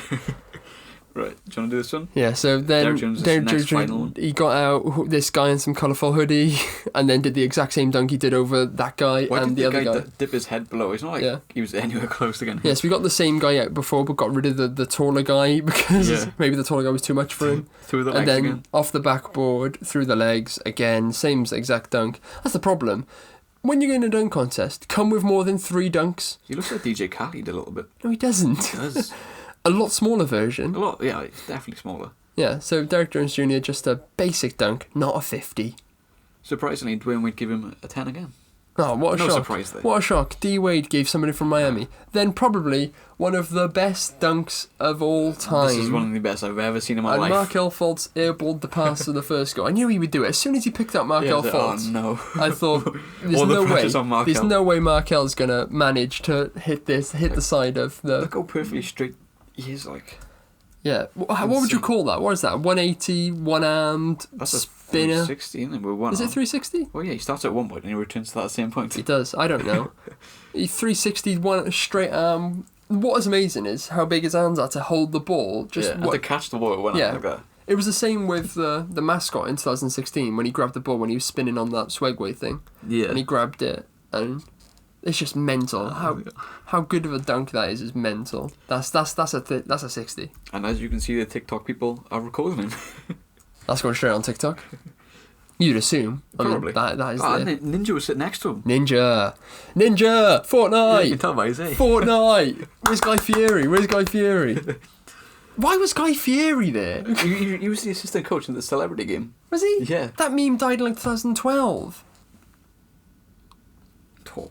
Right, do you want to do this one? Yeah, so then Derrick Jones, he got out this guy in some colourful hoodie, and then did the exact same dunk he did over that guy and the other guy. Why did dip his head below? It's not like he was anywhere close again. Yeah, so we got the same guy out before, but got rid of the taller guy because maybe the taller guy was too much for him. Through the legs and then again. Off the backboard, through the legs again, same exact dunk. That's the problem. When you're in a dunk contest, come with more than 3 dunks. He looks like DJ Khaled a little bit. No, he doesn't. He does. A lot smaller version. A lot, yeah, it's definitely smaller. Yeah, so Derrick Jones Jr., just a basic dunk, not a 50. Surprisingly, Dwayne Wade give him a 10 again. Oh, what a shock. No surprise there. What a shock. D. Wade gave somebody from Miami. Then probably one of the best dunks of all time. This is one of the best I've ever seen in my life. Markel Fultz airballed the pass to the first goal. I knew he would do it. As soon as he picked up Markel Fultz, oh no. I thought, there's no way Markel's going to manage to hit the side of the... Look how perfectly straight he is, like... Yeah. What would you call that? What is that? 180, one-armed spinner? That's a 360, isn't it? With one Is it arm. 360? Well, yeah, he starts at one point and he returns to that same point. He does. I don't know. He 360, one straight arm what is amazing is how big his hands are to hold the ball. Just and to catch the ball it went out like that. It was the same with the mascot in 2016 when he grabbed the ball when he was spinning on that Swagway thing. Yeah. And he grabbed it, and it's just mental. How good of a dunk that is mental. That's a 60. And as you can see, the TikTok people are recording him. That's going straight on TikTok. You'd assume. Probably. I mean, that is Ninja was sitting next to him. Ninja! Fortnite! Yeah, you can tell by his age. Fortnite! Where's Guy Fieri? Why was Guy Fieri there? He was the assistant coach in the celebrity game. Was he? Yeah. That meme died in like 2012.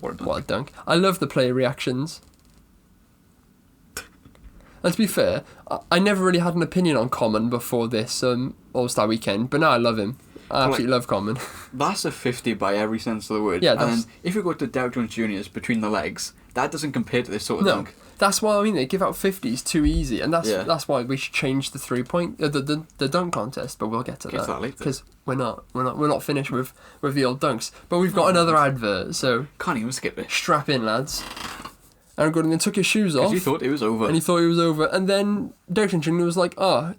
What a dunk. I love the player reactions. And to be fair, I never really had an opinion on Common before this All-Star weekend, but now I love him. I absolutely love Common. That's a 50 by every sense of the word. Yeah, and then if you go to Derek Jones Jr.'s between the legs, that doesn't compare to this sort of dunk. That's why I mean they give out 50s too easy, and that's why we should change the 3-point the dunk contest. But we'll get to that later because we're not finished with the old dunks. But we've got another advert, so can't even skip it. Strap in, lads. Aaron Gordon then took his shoes off. He thought it was over. And he thought it was over. And then Derek Jones Jr. was like,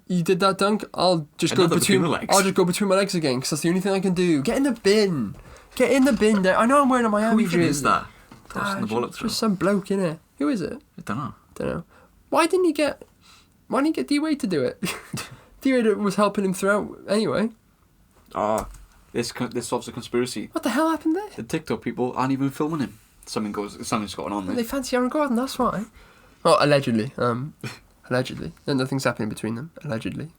you did that dunk? I'll just go between my legs. I'll just go between my legs again because that's the only thing I can do. Get in the bin. Get in the bin there. I know I'm wearing a Miami jersey. Who is that? Tossing the ball up through. Just some bloke, innit? Who is it? I don't know. Why didn't he get D-Wade to do it? D-Wade was helping him throughout anyway. This solves a conspiracy. What the hell happened there? The TikTok people aren't even filming him. Something's going on there. They fancy Aaron Gordon, that's why. Oh, allegedly. Allegedly. And nothing's happening between them, allegedly.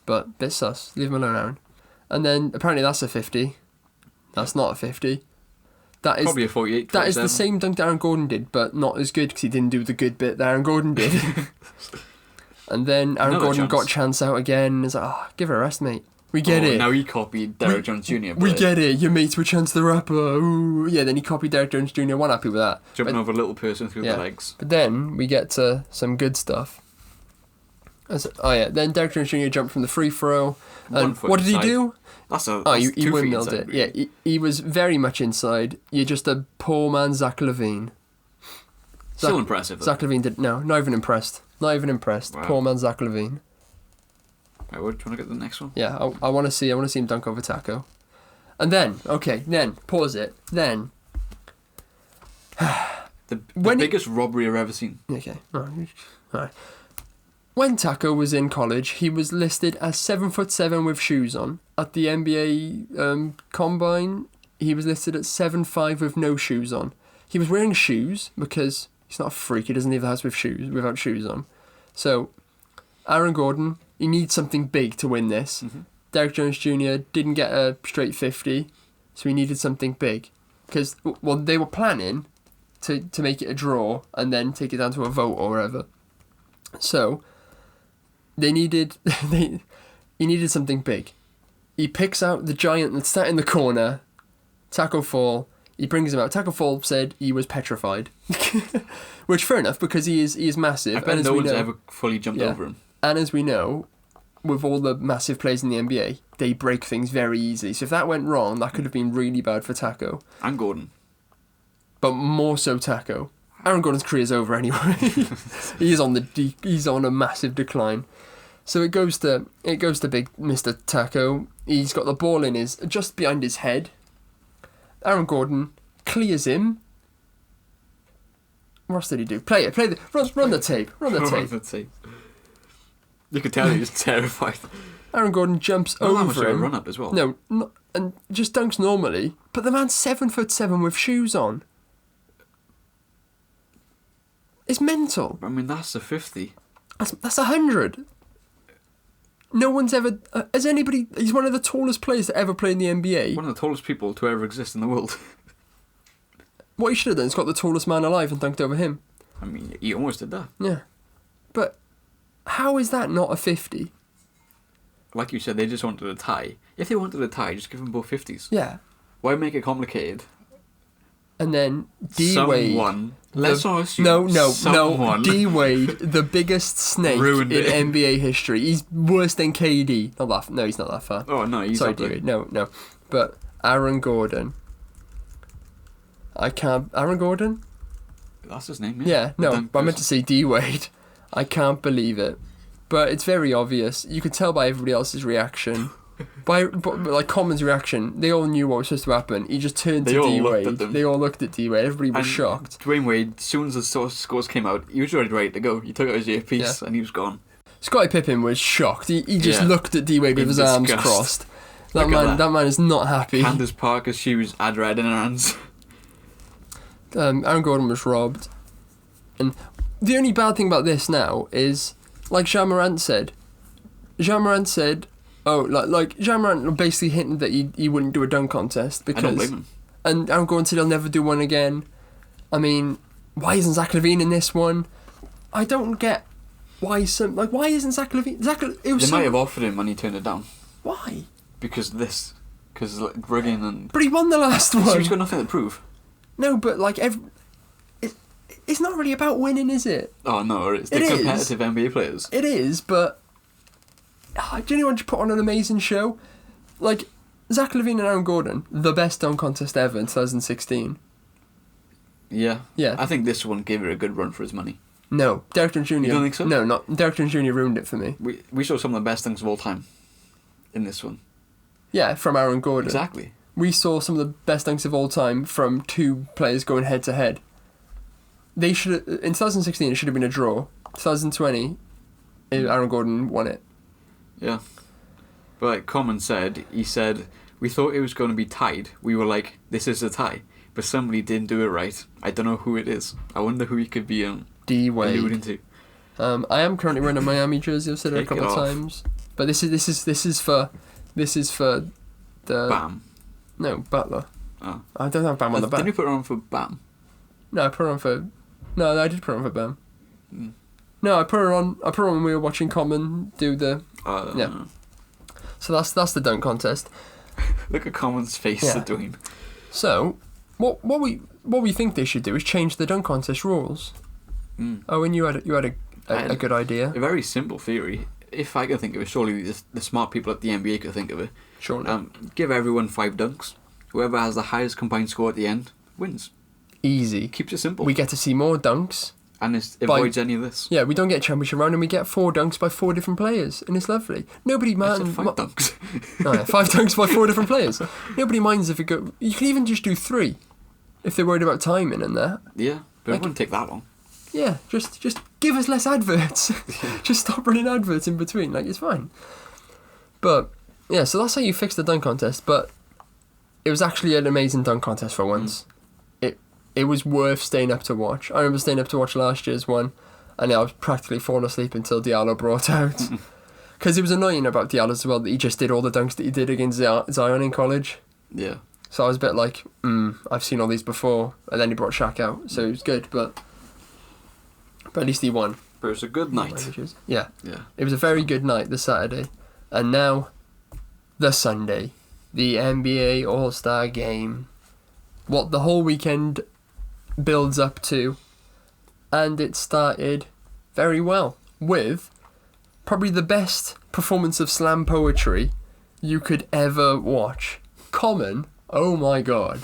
But bit sus. Leave him alone, Aaron. And then apparently that's a 50. That's not a 50. That is probably a 48. That is the same dunk that Aaron Gordon did, but not as good because he didn't do the good bit that Aaron Gordon did. And then Aaron Gordon got chance out again. And it's like, give her a rest, mate. We get it. Now he copied Derek Jones Jr. We get it. Your mates were Chance the Rapper. Ooh. Yeah, then he copied Derek Jones Jr. One happy with that. Jumping over a little person through the legs. But then we get to some good stuff. Then Derek Jones Jr. jumped from the free throw. And what did he do? He windmilled it. Yeah, he was very much inside. You're just a poor man, Zach LaVine. Still impressive, though. Zach LaVine not even impressed. Not even impressed. Wow. Poor man, Zach LaVine. Right, do you want to get the next one? Yeah, I want to see him dunk over Taco. And then, pause it. Then, the biggest robbery I've ever seen. Okay, all right. When Taco was in college, he was listed as 7'7" with shoes on. At the NBA Combine, he was listed at 7'5" with no shoes on. He was wearing shoes because he's not a freak. He doesn't leave the house without shoes on. So, Aaron Gordon, he needs something big to win this. Mm-hmm. Derek Jones Jr. didn't get a straight 50, so he needed something big. Because, they were planning to make it a draw and then take it down to a vote or whatever. So, he needed something big. He picks out the giant that's sat in the corner, Taco Fall. He brings him out. Taco Fall said he was petrified. Which, fair enough, because he is massive. I bet no one's ever fully jumped over him. And as we know, with all the massive players in the NBA, they break things very easily. So if that went wrong, that could have been really bad for Taco. And Gordon. But more so Taco. Aaron Gordon's career's over anyway. He's on a massive decline. So it goes to big Mr. Taco. He's got the ball just behind his head. Aaron Gordon clears him. What else did he do? Run the tape. Run the tape. You could tell he was terrified. Aaron Gordon jumps over him. Run up as well. No, and just dunks normally. But the man's 7'7" with shoes on. It's mental. I mean, that's a 50. That's 100. No one's ever... has anybody... He's one of the tallest players to ever play in the NBA. One of the tallest people to ever exist in the world. What he should have done is got the tallest man alive and dunked over him. I mean, he almost did that. Yeah. But how is that not a 50? Like you said, they just wanted a tie. If they wanted a tie, just give them both 50s. Yeah. Why make it complicated? And then D-Wade... Someone... Let's not assume No. D-Wade, the biggest snake in NBA history. He's worse than KD. No, he's not that far. Oh, no, he's Sorry, D-Wade. No. But Aaron Gordon... Aaron Gordon? That's his name, Yeah, no, Dunk but I meant person. to say D Wade. I can't believe it. But it's very obvious. You could tell by everybody else's reaction. But like Common's reaction, they all knew what was supposed to happen. He just turned They to all D looked at Wade. them. They all looked at D Wade. Everybody was And shocked. Dwayne Wade, as soon as the scores came out, he was already ready to go. He took out his earpiece and he was gone. Scottie Pippen was shocked. He just Yeah. looked at D Wade with In his arms disgust. crossed. Look at That man is not happy. Candace Parker's shoes had red in her hands. Aaron Gordon was robbed. And the only bad thing about this now is, like Jean Morant said, Jean Morant basically hinted that he wouldn't do a dunk contest I don't because, blame him. and Aaron Gordon said he'll never do one again. I mean, why isn't Zach LaVine in this one? I don't get why isn't Zach LaVine? They might have offered him and he turned it down. Why? Because like rigging and... But he won the last one. So he's got nothing to prove. No, but like it's not really about winning, is it? Oh no, they're competitive NBA players. It is, but do you want to put on an amazing show? Like Zach LaVine and Aaron Gordon, the best dunk contest ever in 2016. Yeah. Yeah. I think this one gave it a good run for his money. No, Derek Jones Jr. You don't think so? No, not Derek Jones Jr. ruined it for me. We saw some of the best things of all time in this one. Yeah, from Aaron Gordon. Exactly. We saw some of the best dunks of all time from two players going head to head. They should in 2016 it should have been a draw. 2020, Aaron Gordon won it. Yeah. But like Common said, he said, we thought it was going to be tied. We were like, this is a tie. But somebody didn't do it right. I don't know who it is. I wonder who he could be D Wade. alluding to. I am currently wearing a Miami jersey. I've said it a Take couple it of off. times. But this is for the Bam. No, Butler. Oh. I don't have Bam on the back. Didn't you put it on for Bam? No, I put it on for. No, I did put it on for Bam. Mm. No, I put it on. when we were watching Common do the. Yeah. So that's the dunk contest. Look at Common's face Yeah. at Dwayne. So, what we think they should do is change the dunk contest rules. Mm. Oh, and you had a good idea. A very simple theory. If I could think of it, surely the smart people at the NBA could think of it. Surely. Give everyone 5 dunks. Whoever has the highest combined score at the end wins. Easy. Keeps it simple. We get to see more dunks. And it avoids any of this. Yeah, we don't get a championship round, and we get 4 dunks by 4 different players, and it's lovely. Nobody I said minds. 5 dunks. Oh, yeah, 5 dunks by 4 different players. Nobody minds if it go. You can even just do 3, if they're worried about timing and that. Yeah, but Like- it wouldn't take that long. Yeah, just give us less adverts. Just stop running adverts in between. Like, it's fine. But yeah, so that's how you fix the dunk contest. But it was actually an amazing dunk contest for once. It was worth staying up to watch. I remember staying up to watch last year's one, and I was practically falling asleep until Diallo brought out. Because it was annoying about Diallo as well that he just did all the dunks that he did against Zion in college. Yeah. So I was a bit like, I've seen all these before. And then he brought Shaq out, so it was good, but at least he won. But it was a good night. Yeah. Yeah. It was a very good night, the Saturday. And now, the Sunday. The NBA All-Star Game. What the whole weekend builds up to. And it started very well. With probably the best performance of slam poetry you could ever watch. Common, oh my god.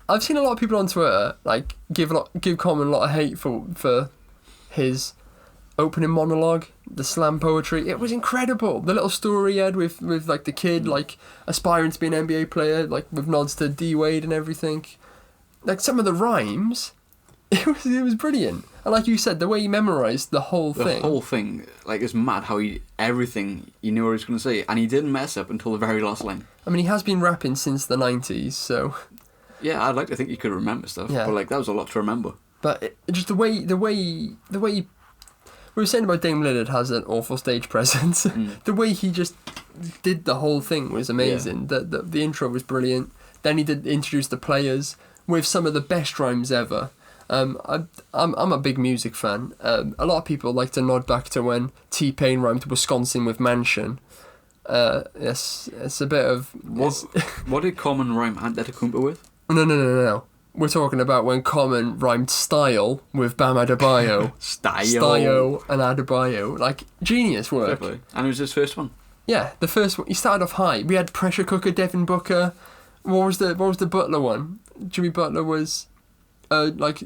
I've seen a lot of people on Twitter like give Common a lot of hate for his opening monologue, the slam poetry. It was incredible. The little story he had with like the kid like aspiring to be an NBA player, like with nods to D Wade and everything. Like some of the rhymes, it was brilliant. And like you said, the way he memorised the whole thing. The whole thing, like, it's mad how everything he knew what he was going to say, and he didn't mess up until the very last line. I mean, he has been rapping since the 90s, so. Yeah, I'd like to think he could remember stuff, Yeah. but like that was a lot to remember. But just the way we were saying about Dame Lillard has an awful stage presence. The way he just did the whole thing was amazing. Yeah. The intro was brilliant. Then he did introduce the players with some of the best rhymes ever. I'm a big music fan. A lot of people like to nod back to when T-Pain rhymed Wisconsin with mansion. It's a bit of What did Common rhyme Antetokounmpo with? No. We're talking about when Common rhymed style with Bam Adebayo. Style and Adebayo. Like, genius work. Definitely. And it was his first one. Yeah, the first one. He started off high. We had Pressure Cooker, Devin Booker. What was the Butler one? Jimmy Butler was, like...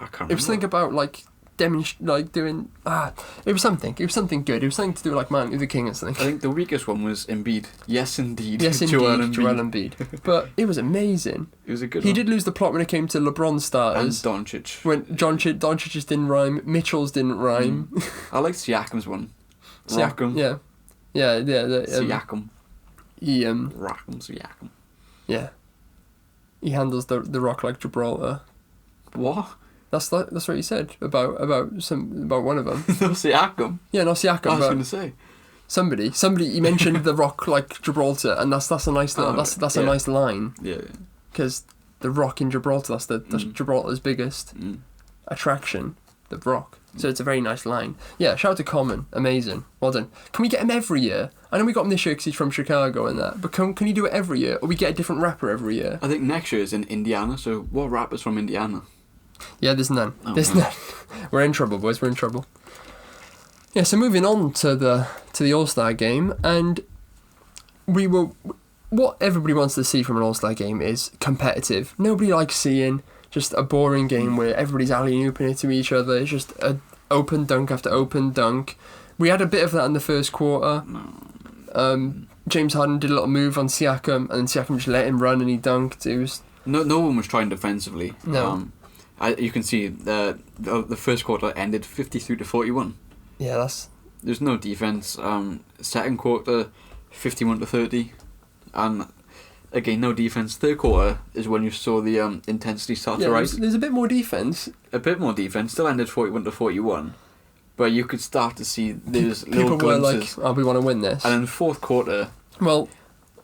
I can't remember. It was something about like doing it was something good. It was something to do with like Martin Luther King or something. I think the weakest one was Embiid. Yes, indeed. Yes, indeed, Joel Embiid. But it was amazing. It was a good He one. did lose the plot when it came to LeBron starters. And Doncic. When Doncic's didn't rhyme, Mitchell's didn't rhyme. I liked Siakam's one. Siakam. Siakam. Yeah. Siakam. He Siakam. Yeah. He handles the rock like Gibraltar. What? That's what he said about one of them. No, Siakam. Yeah, not Siakam. I was going to say. Somebody. He mentioned the rock like Gibraltar, and that's a nice little, that's a nice line. Yeah. Because the rock in Gibraltar, that's Gibraltar's biggest attraction, the rock. So it's a very nice line. Yeah, shout out to Common, amazing, well done. Can we get him every year? I know we got him this year because he's from Chicago and that, but can you do it every year, or we get a different rapper every year? I think next year is in Indiana. So what rapper's from Indiana? Yeah, there's none. Oh, There's none. We're in trouble, boys. We're in trouble. Yeah, so moving on to the All-Star game, and what everybody wants to see from an All-Star game is competitive. Nobody likes seeing just a boring game where everybody's alley-ooping it to each other. It's just a open dunk after open dunk. We had a bit of that in the first quarter. James Harden did a little move on Siakam, and then Siakam just let him run and he dunked. It was no one was trying defensively. No. You can see the first quarter ended 53-41. Yeah, there's no defense. Second quarter, 51-30, and again no defense. Third quarter is when you saw the intensity start to rise. There's a bit more defense. A bit more defense. Still ended 41-41, but you could start to see there's little glimpses. People were like, we want to win this. And in the fourth quarter, well,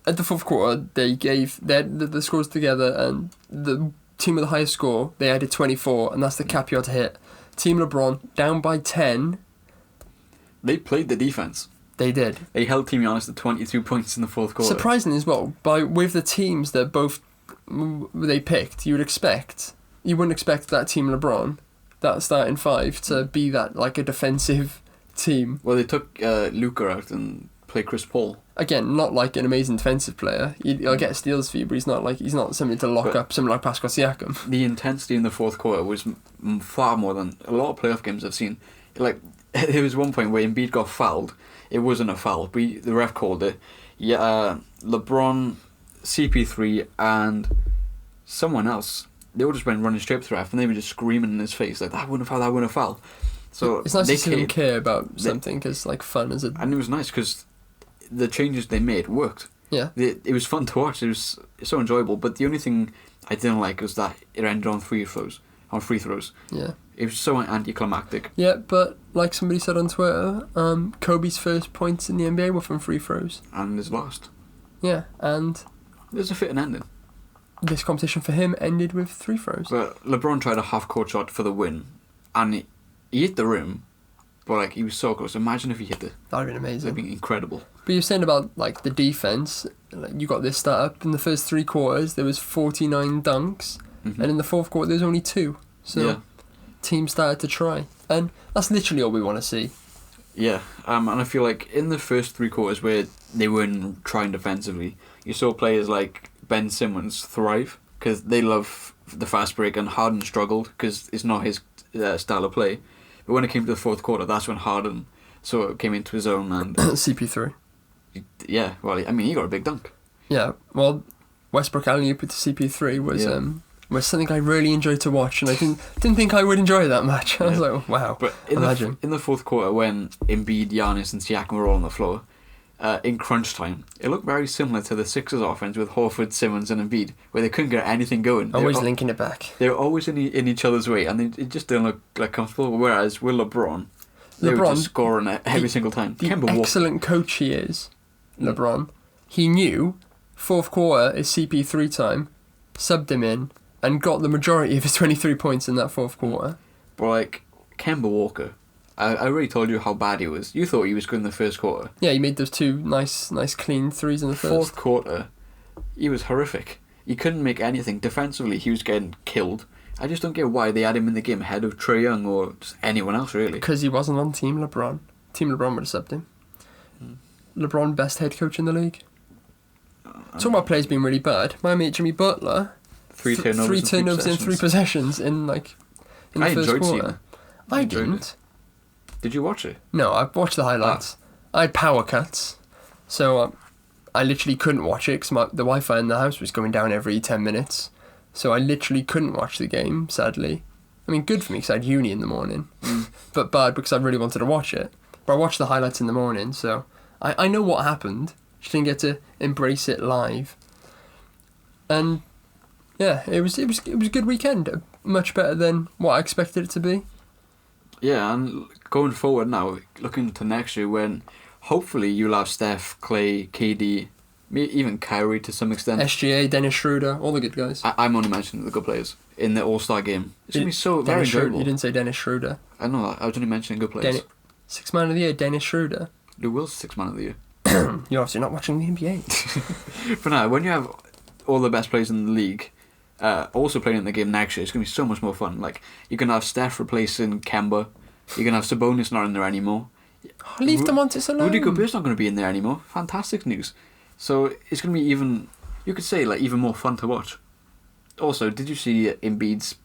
at the fourth quarter they gave the scores together, and the team with the highest score, they added 24, and that's the cap you had to hit. Team LeBron, down by 10. They played the defense. They did. They held Team Giannis to 22 points in the fourth quarter. Surprisingly as well, with the teams that both they picked, you wouldn't expect that Team LeBron, that starting five, to be that like a defensive team. Well, they took Luka out and played Chris Paul. Again, not like an amazing defensive player. He'll get steals for you, but he's not something to lock up, something like Pascal Siakam. The intensity in the fourth quarter was far more than a lot of playoff games I've seen. Like, there was one point where Embiid got fouled. It wasn't a foul. The ref called it. Yeah, LeBron, CP3, and someone else. They all just went running straight to the ref, and they were just screaming in his face like, "That wouldn't a foul." So it's nice to see them care about something, because like fun is and it was nice because the changes they made worked. Yeah, it was fun to watch. It was so enjoyable. But the only thing I didn't like was that it ended on free throws. Yeah. It was so anticlimactic. Yeah, but like somebody said on Twitter, Kobe's first points in the NBA were from free throws. And his last. Yeah, and there's a fitting ending. This competition for him ended with free throws. But LeBron tried a half-court shot for the win, and he hit the rim, but like he was so close. Imagine if he hit it. That'd have been amazing. That'd be incredible. But you're saying about like the defense. Like, you got this start up in the first three quarters. There was 49 dunks, and in the fourth quarter there was only 2. So teams started to try, and that's literally all we want to see. Yeah, and I feel like in the first 3 quarters where they weren't trying defensively, you saw players like Ben Simmons thrive because they love the fast break, and Harden struggled because it's not his style of play. But when it came to the fourth quarter, that's when Harden sort of came into his own and CP3. Yeah, well, I mean, he got a big dunk. Yeah, well, Westbrook alley-oop to CP3 was something I really enjoyed to watch, and I didn't think I would enjoy it that much. I was like, wow. But imagine in the fourth quarter, when Embiid, Giannis, and Siakam were all on the floor, in crunch time, it looked very similar to the Sixers' offense with Horford, Simmons, and Embiid, where they couldn't get anything going. Always linking it back. They were always in each other's way, and it just didn't look like comfortable. Whereas with LeBron, they were just scoring every single time. The excellent coach he is, LeBron. He knew fourth quarter is CP3 time, subbed him in, and got the majority of his 23 points in that fourth quarter. But like Kemba Walker, I already told you how bad he was. You thought he was good in the first quarter. Yeah, he made those 2 nice clean threes in the first. Fourth quarter, he was horrific. He couldn't make anything. Defensively, he was getting killed. I just don't get why they had him in the game ahead of Trae Young or just anyone else, really. Because he wasn't on Team LeBron. Team LeBron would have subbed him. LeBron, best head coach in the league. Talking about players being really bad, my mate Jimmy Butler, 3 turnovers in 3 possessions in in the I first enjoyed quarter. seeing it. I enjoyed didn't. it. Did you watch it? No, I watched the highlights. I had power cuts, so I literally couldn't watch it because the Wi-Fi in the house was going down every 10 minutes. So I literally couldn't watch the game, sadly. I mean, good for me because I had uni in the morning, but bad because I really wanted to watch it. But I watched the highlights in the morning, so I know what happened. Just didn't get to embrace it live. And yeah, it was a good weekend. Much better than what I expected it to be. Yeah, and going forward now, looking to next year when hopefully you'll have Steph, Clay, KD, even Kyrie to some extent. SGA, Dennis Schroeder, all the good guys. I'm only mentioning the good players in the All-Star game. It's going to be so very enjoyable. You didn't say Dennis Schroeder. I know that. I was only mentioning good players. Sixth man of the year, Dennis Schroeder. Who will 6th man of the year? You're obviously not watching the NBA. For now, when you have all the best players in the league also playing in the game next year, it's going to be so much more fun. Like, you're going to have Steph replacing Kemba. You're going to have Sabonis not in there anymore. Leave DeMontis alone. Rudy Gobert's not going to be in there anymore. Fantastic news. So it's going to be even, you could say, like, even more fun to watch. Also, did you see Embiid's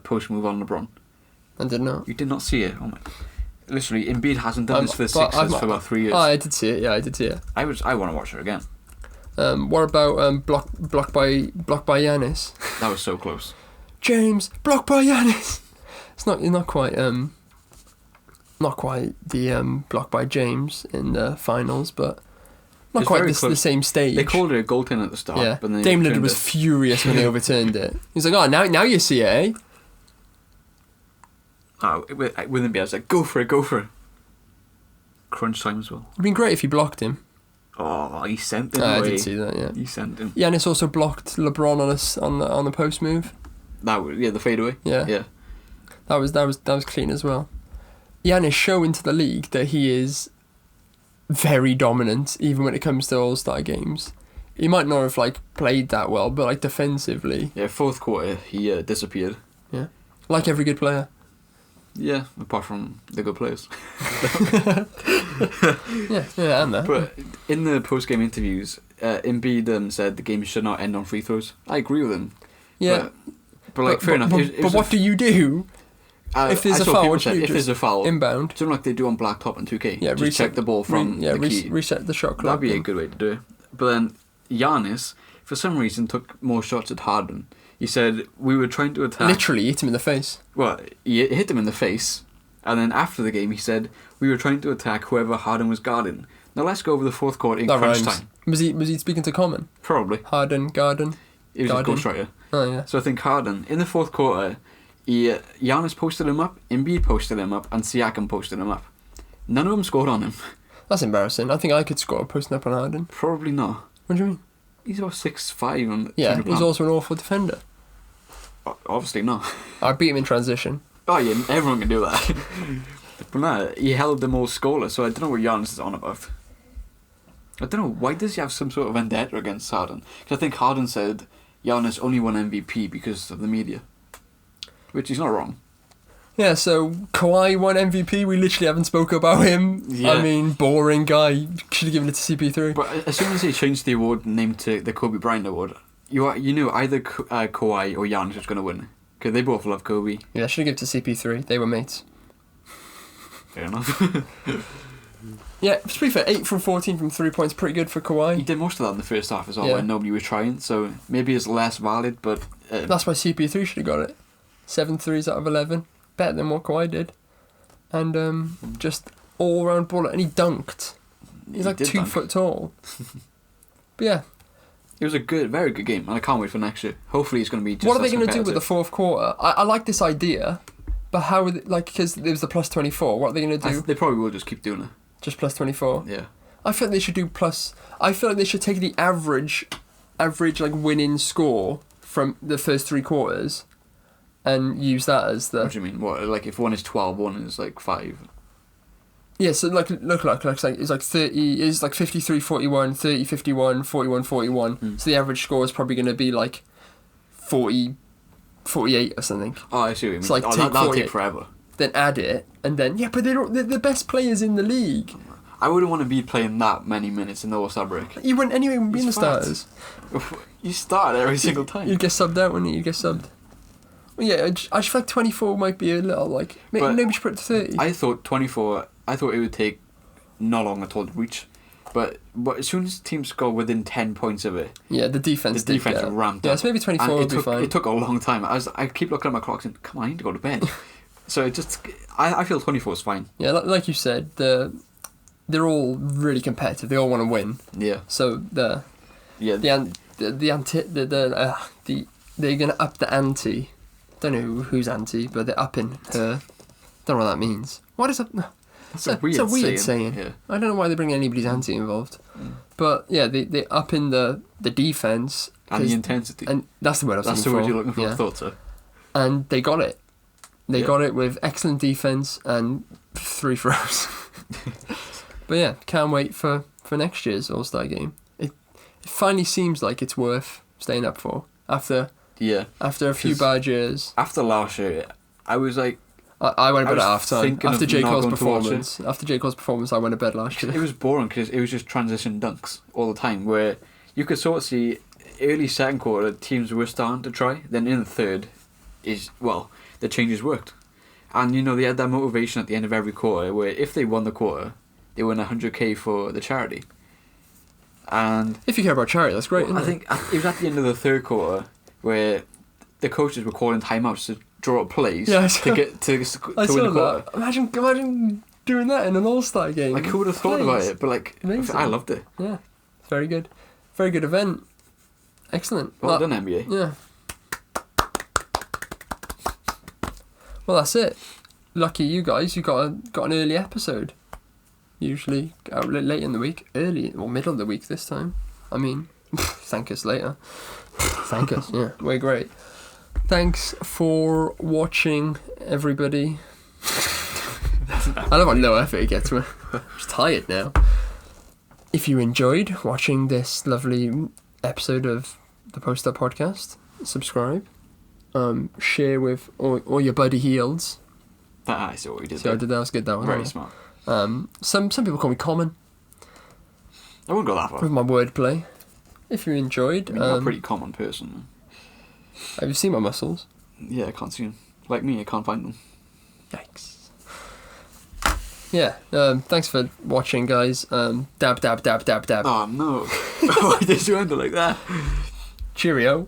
post move on LeBron? I did not. You did not see it? Oh my. Literally, Embiid hasn't done this for the Sixers for about 3 years. Oh, I did see it. Yeah, I did see it. I want to watch it again. What about block by Giannis? That was so close. James, blocked by Giannis. It's not quite the block by James in the finals, but not quite the same stage. They called it a goaltend at the start. Yeah, but then Dame Lillard was furious when they overturned it. He's like, "Oh, now you see it, eh?" Oh, with Embiid, I was like, go for it. Crunch time as well. It'd been great if he blocked him. Oh, he sent him away. I did see that, yeah. He sent him. Giannis also blocked LeBron on the post move. That was, the fadeaway. Yeah. That was clean as well. Giannis showing to the league that he is very dominant, even when it comes to All-Star games. He might not have played that well, but defensively. Yeah, fourth quarter he disappeared. Yeah, like every good player. Yeah, apart from the good players. yeah, and that. But in the post-game interviews, Embiid said the game should not end on free throws. I agree with him. Yeah, but fair enough. But what do you do if there's a foul? If there's a foul, inbound, something like they do on Blacktop and 2K. Yeah, just check the ball from the key. Reset the shot clock. That'd be a good way to do it. But then Giannis, for some reason, took more shots at Harden. He said, we were trying to attack... Literally hit him in the face. Well, he hit him in the face. And then after the game, he said, we were trying to attack whoever Harden was guarding. Now let's go over the fourth quarter in crunch time. Was he speaking to Common? Probably. Harden, Garden? He was a ghostwriter. Oh, yeah. So I think Harden, in the fourth quarter, Giannis posted him up, Embiid posted him up, and Siakam posted him up. None of them scored on him. That's embarrassing. I think I could score posting up on Harden. Probably not. What do you mean? He's about 6'5". And yeah, he's also an awful defender. Obviously not. I beat him in transition. Oh yeah, everyone can do that. But no, he held them all scoreless, so I don't know what Giannis is on about. I don't know, why does he have some sort of vendetta against Harden? Because I think Harden said Giannis only won MVP because of the media. Which he's not wrong. Yeah, so Kawhi won MVP, we literally haven't spoke about him. Yeah. I mean, boring guy, should have given it to CP3. But as soon as he changed the award name to the Kobe Bryant Award, you knew either Kawhi or Giannis was going to win. Because they both love Kobe. Yeah, I should have given it to CP3, they were mates. Fair enough. Yeah, to be fair, 8 from 14 from 3 points, pretty good for Kawhi. He did most of that in the first half as well, when nobody was trying, so maybe it's less valid, but... That's why CP3 should have got it. 7 threes out of 11. Better than what Kawhi did. And just all-round baller. And he dunked. He's like 2 foot tall. But yeah. It was a very good game, and I can't wait for next year. Hopefully it's going to be just what are they going to do with the fourth quarter? I like this idea, but how would because there was the plus 24, what are they going to do? They probably will just keep doing it. Just plus 24? Yeah. I feel like they should do plus... I feel like they should take the average winning score from the first 3 quarters and use that as the... What do you mean? What, if one is 12, one is 5? Yeah, so it's 30, it's 53-41, 30-51, 41-41. So the average score is probably going to be 40, 48 or something. Oh, I see what you mean. So that'll take forever. Then add it, and then but they're the best players in the league. I wouldn't want to be playing that many minutes in the All-Star break. You wouldn't anyway be in the starters. You start every single time. You'd get subbed out, wouldn't you? You'd get subbed. Yeah, I just feel like 24 might be a little, like... Maybe we should put it to 30. I thought 24... I thought it would take not long at all to reach. But as soon as teams go within 10 points of it... Yeah, the defence ramped up. Yeah, so maybe 24 would be fine. It took a long time. I keep looking at my clock and, come on, I need to go to bed. So it just... I feel 24 is fine. Yeah, like you said, they're all really competitive. They all want to win. Yeah. So they're going to up the ante. Don't know who's ante, but they're upping her. Don't know what that means. What is that? That's a weird saying. Yeah. I don't know why they bring anybody's ante involved. But yeah, they up in the defence. And the intensity. And that's the word I was looking for. That's the word you're looking for, yeah. I thought so. And they got it. They got it with excellent defence and 3 throws. But yeah, can't wait for next year's All-Star game. It finally seems like it's worth staying up for after a few bad years. After last year, I was like... I went to bed at half time. After J. Cole's performance, I went to bed last year. It was boring because it was just transition dunks all the time, where you could sort of see early second quarter teams were starting to try. Then in the third, the changes worked. And, they had that motivation at the end of every quarter where if they won the quarter, they win 100k for the charity. And if you care about charity, that's great. I think it was at the end of the third quarter where the coaches were calling timeouts to draw up plays to win the quarter. Imagine doing that in an All-Star game. Like, who would have thought about it? But amazing. I loved it. Yeah, very good event. Excellent. Well done, NBA. Yeah. Well, that's it. Lucky you guys. You got an early episode. Usually out late in the week, early or middle of the week this time. I mean, thank us later. Thank us. Yeah, we're great. Thanks for watching, everybody. I love how low effort it gets me. I'm just tired now. If you enjoyed watching this lovely episode of the Post Up Podcast, subscribe. Share with all your buddy heels. I see what we did. So I did that. That was good. That one. Very smart. Some people call me Common. I wouldn't go that far. With my wordplay. If you enjoyed, I'm a pretty common person. Have you seen my muscles? Yeah, I can't see them. Like me, I can't find them. Yikes. Yeah. Thanks for watching, guys. Dab. Oh no! Why did you end it like that? Cheerio.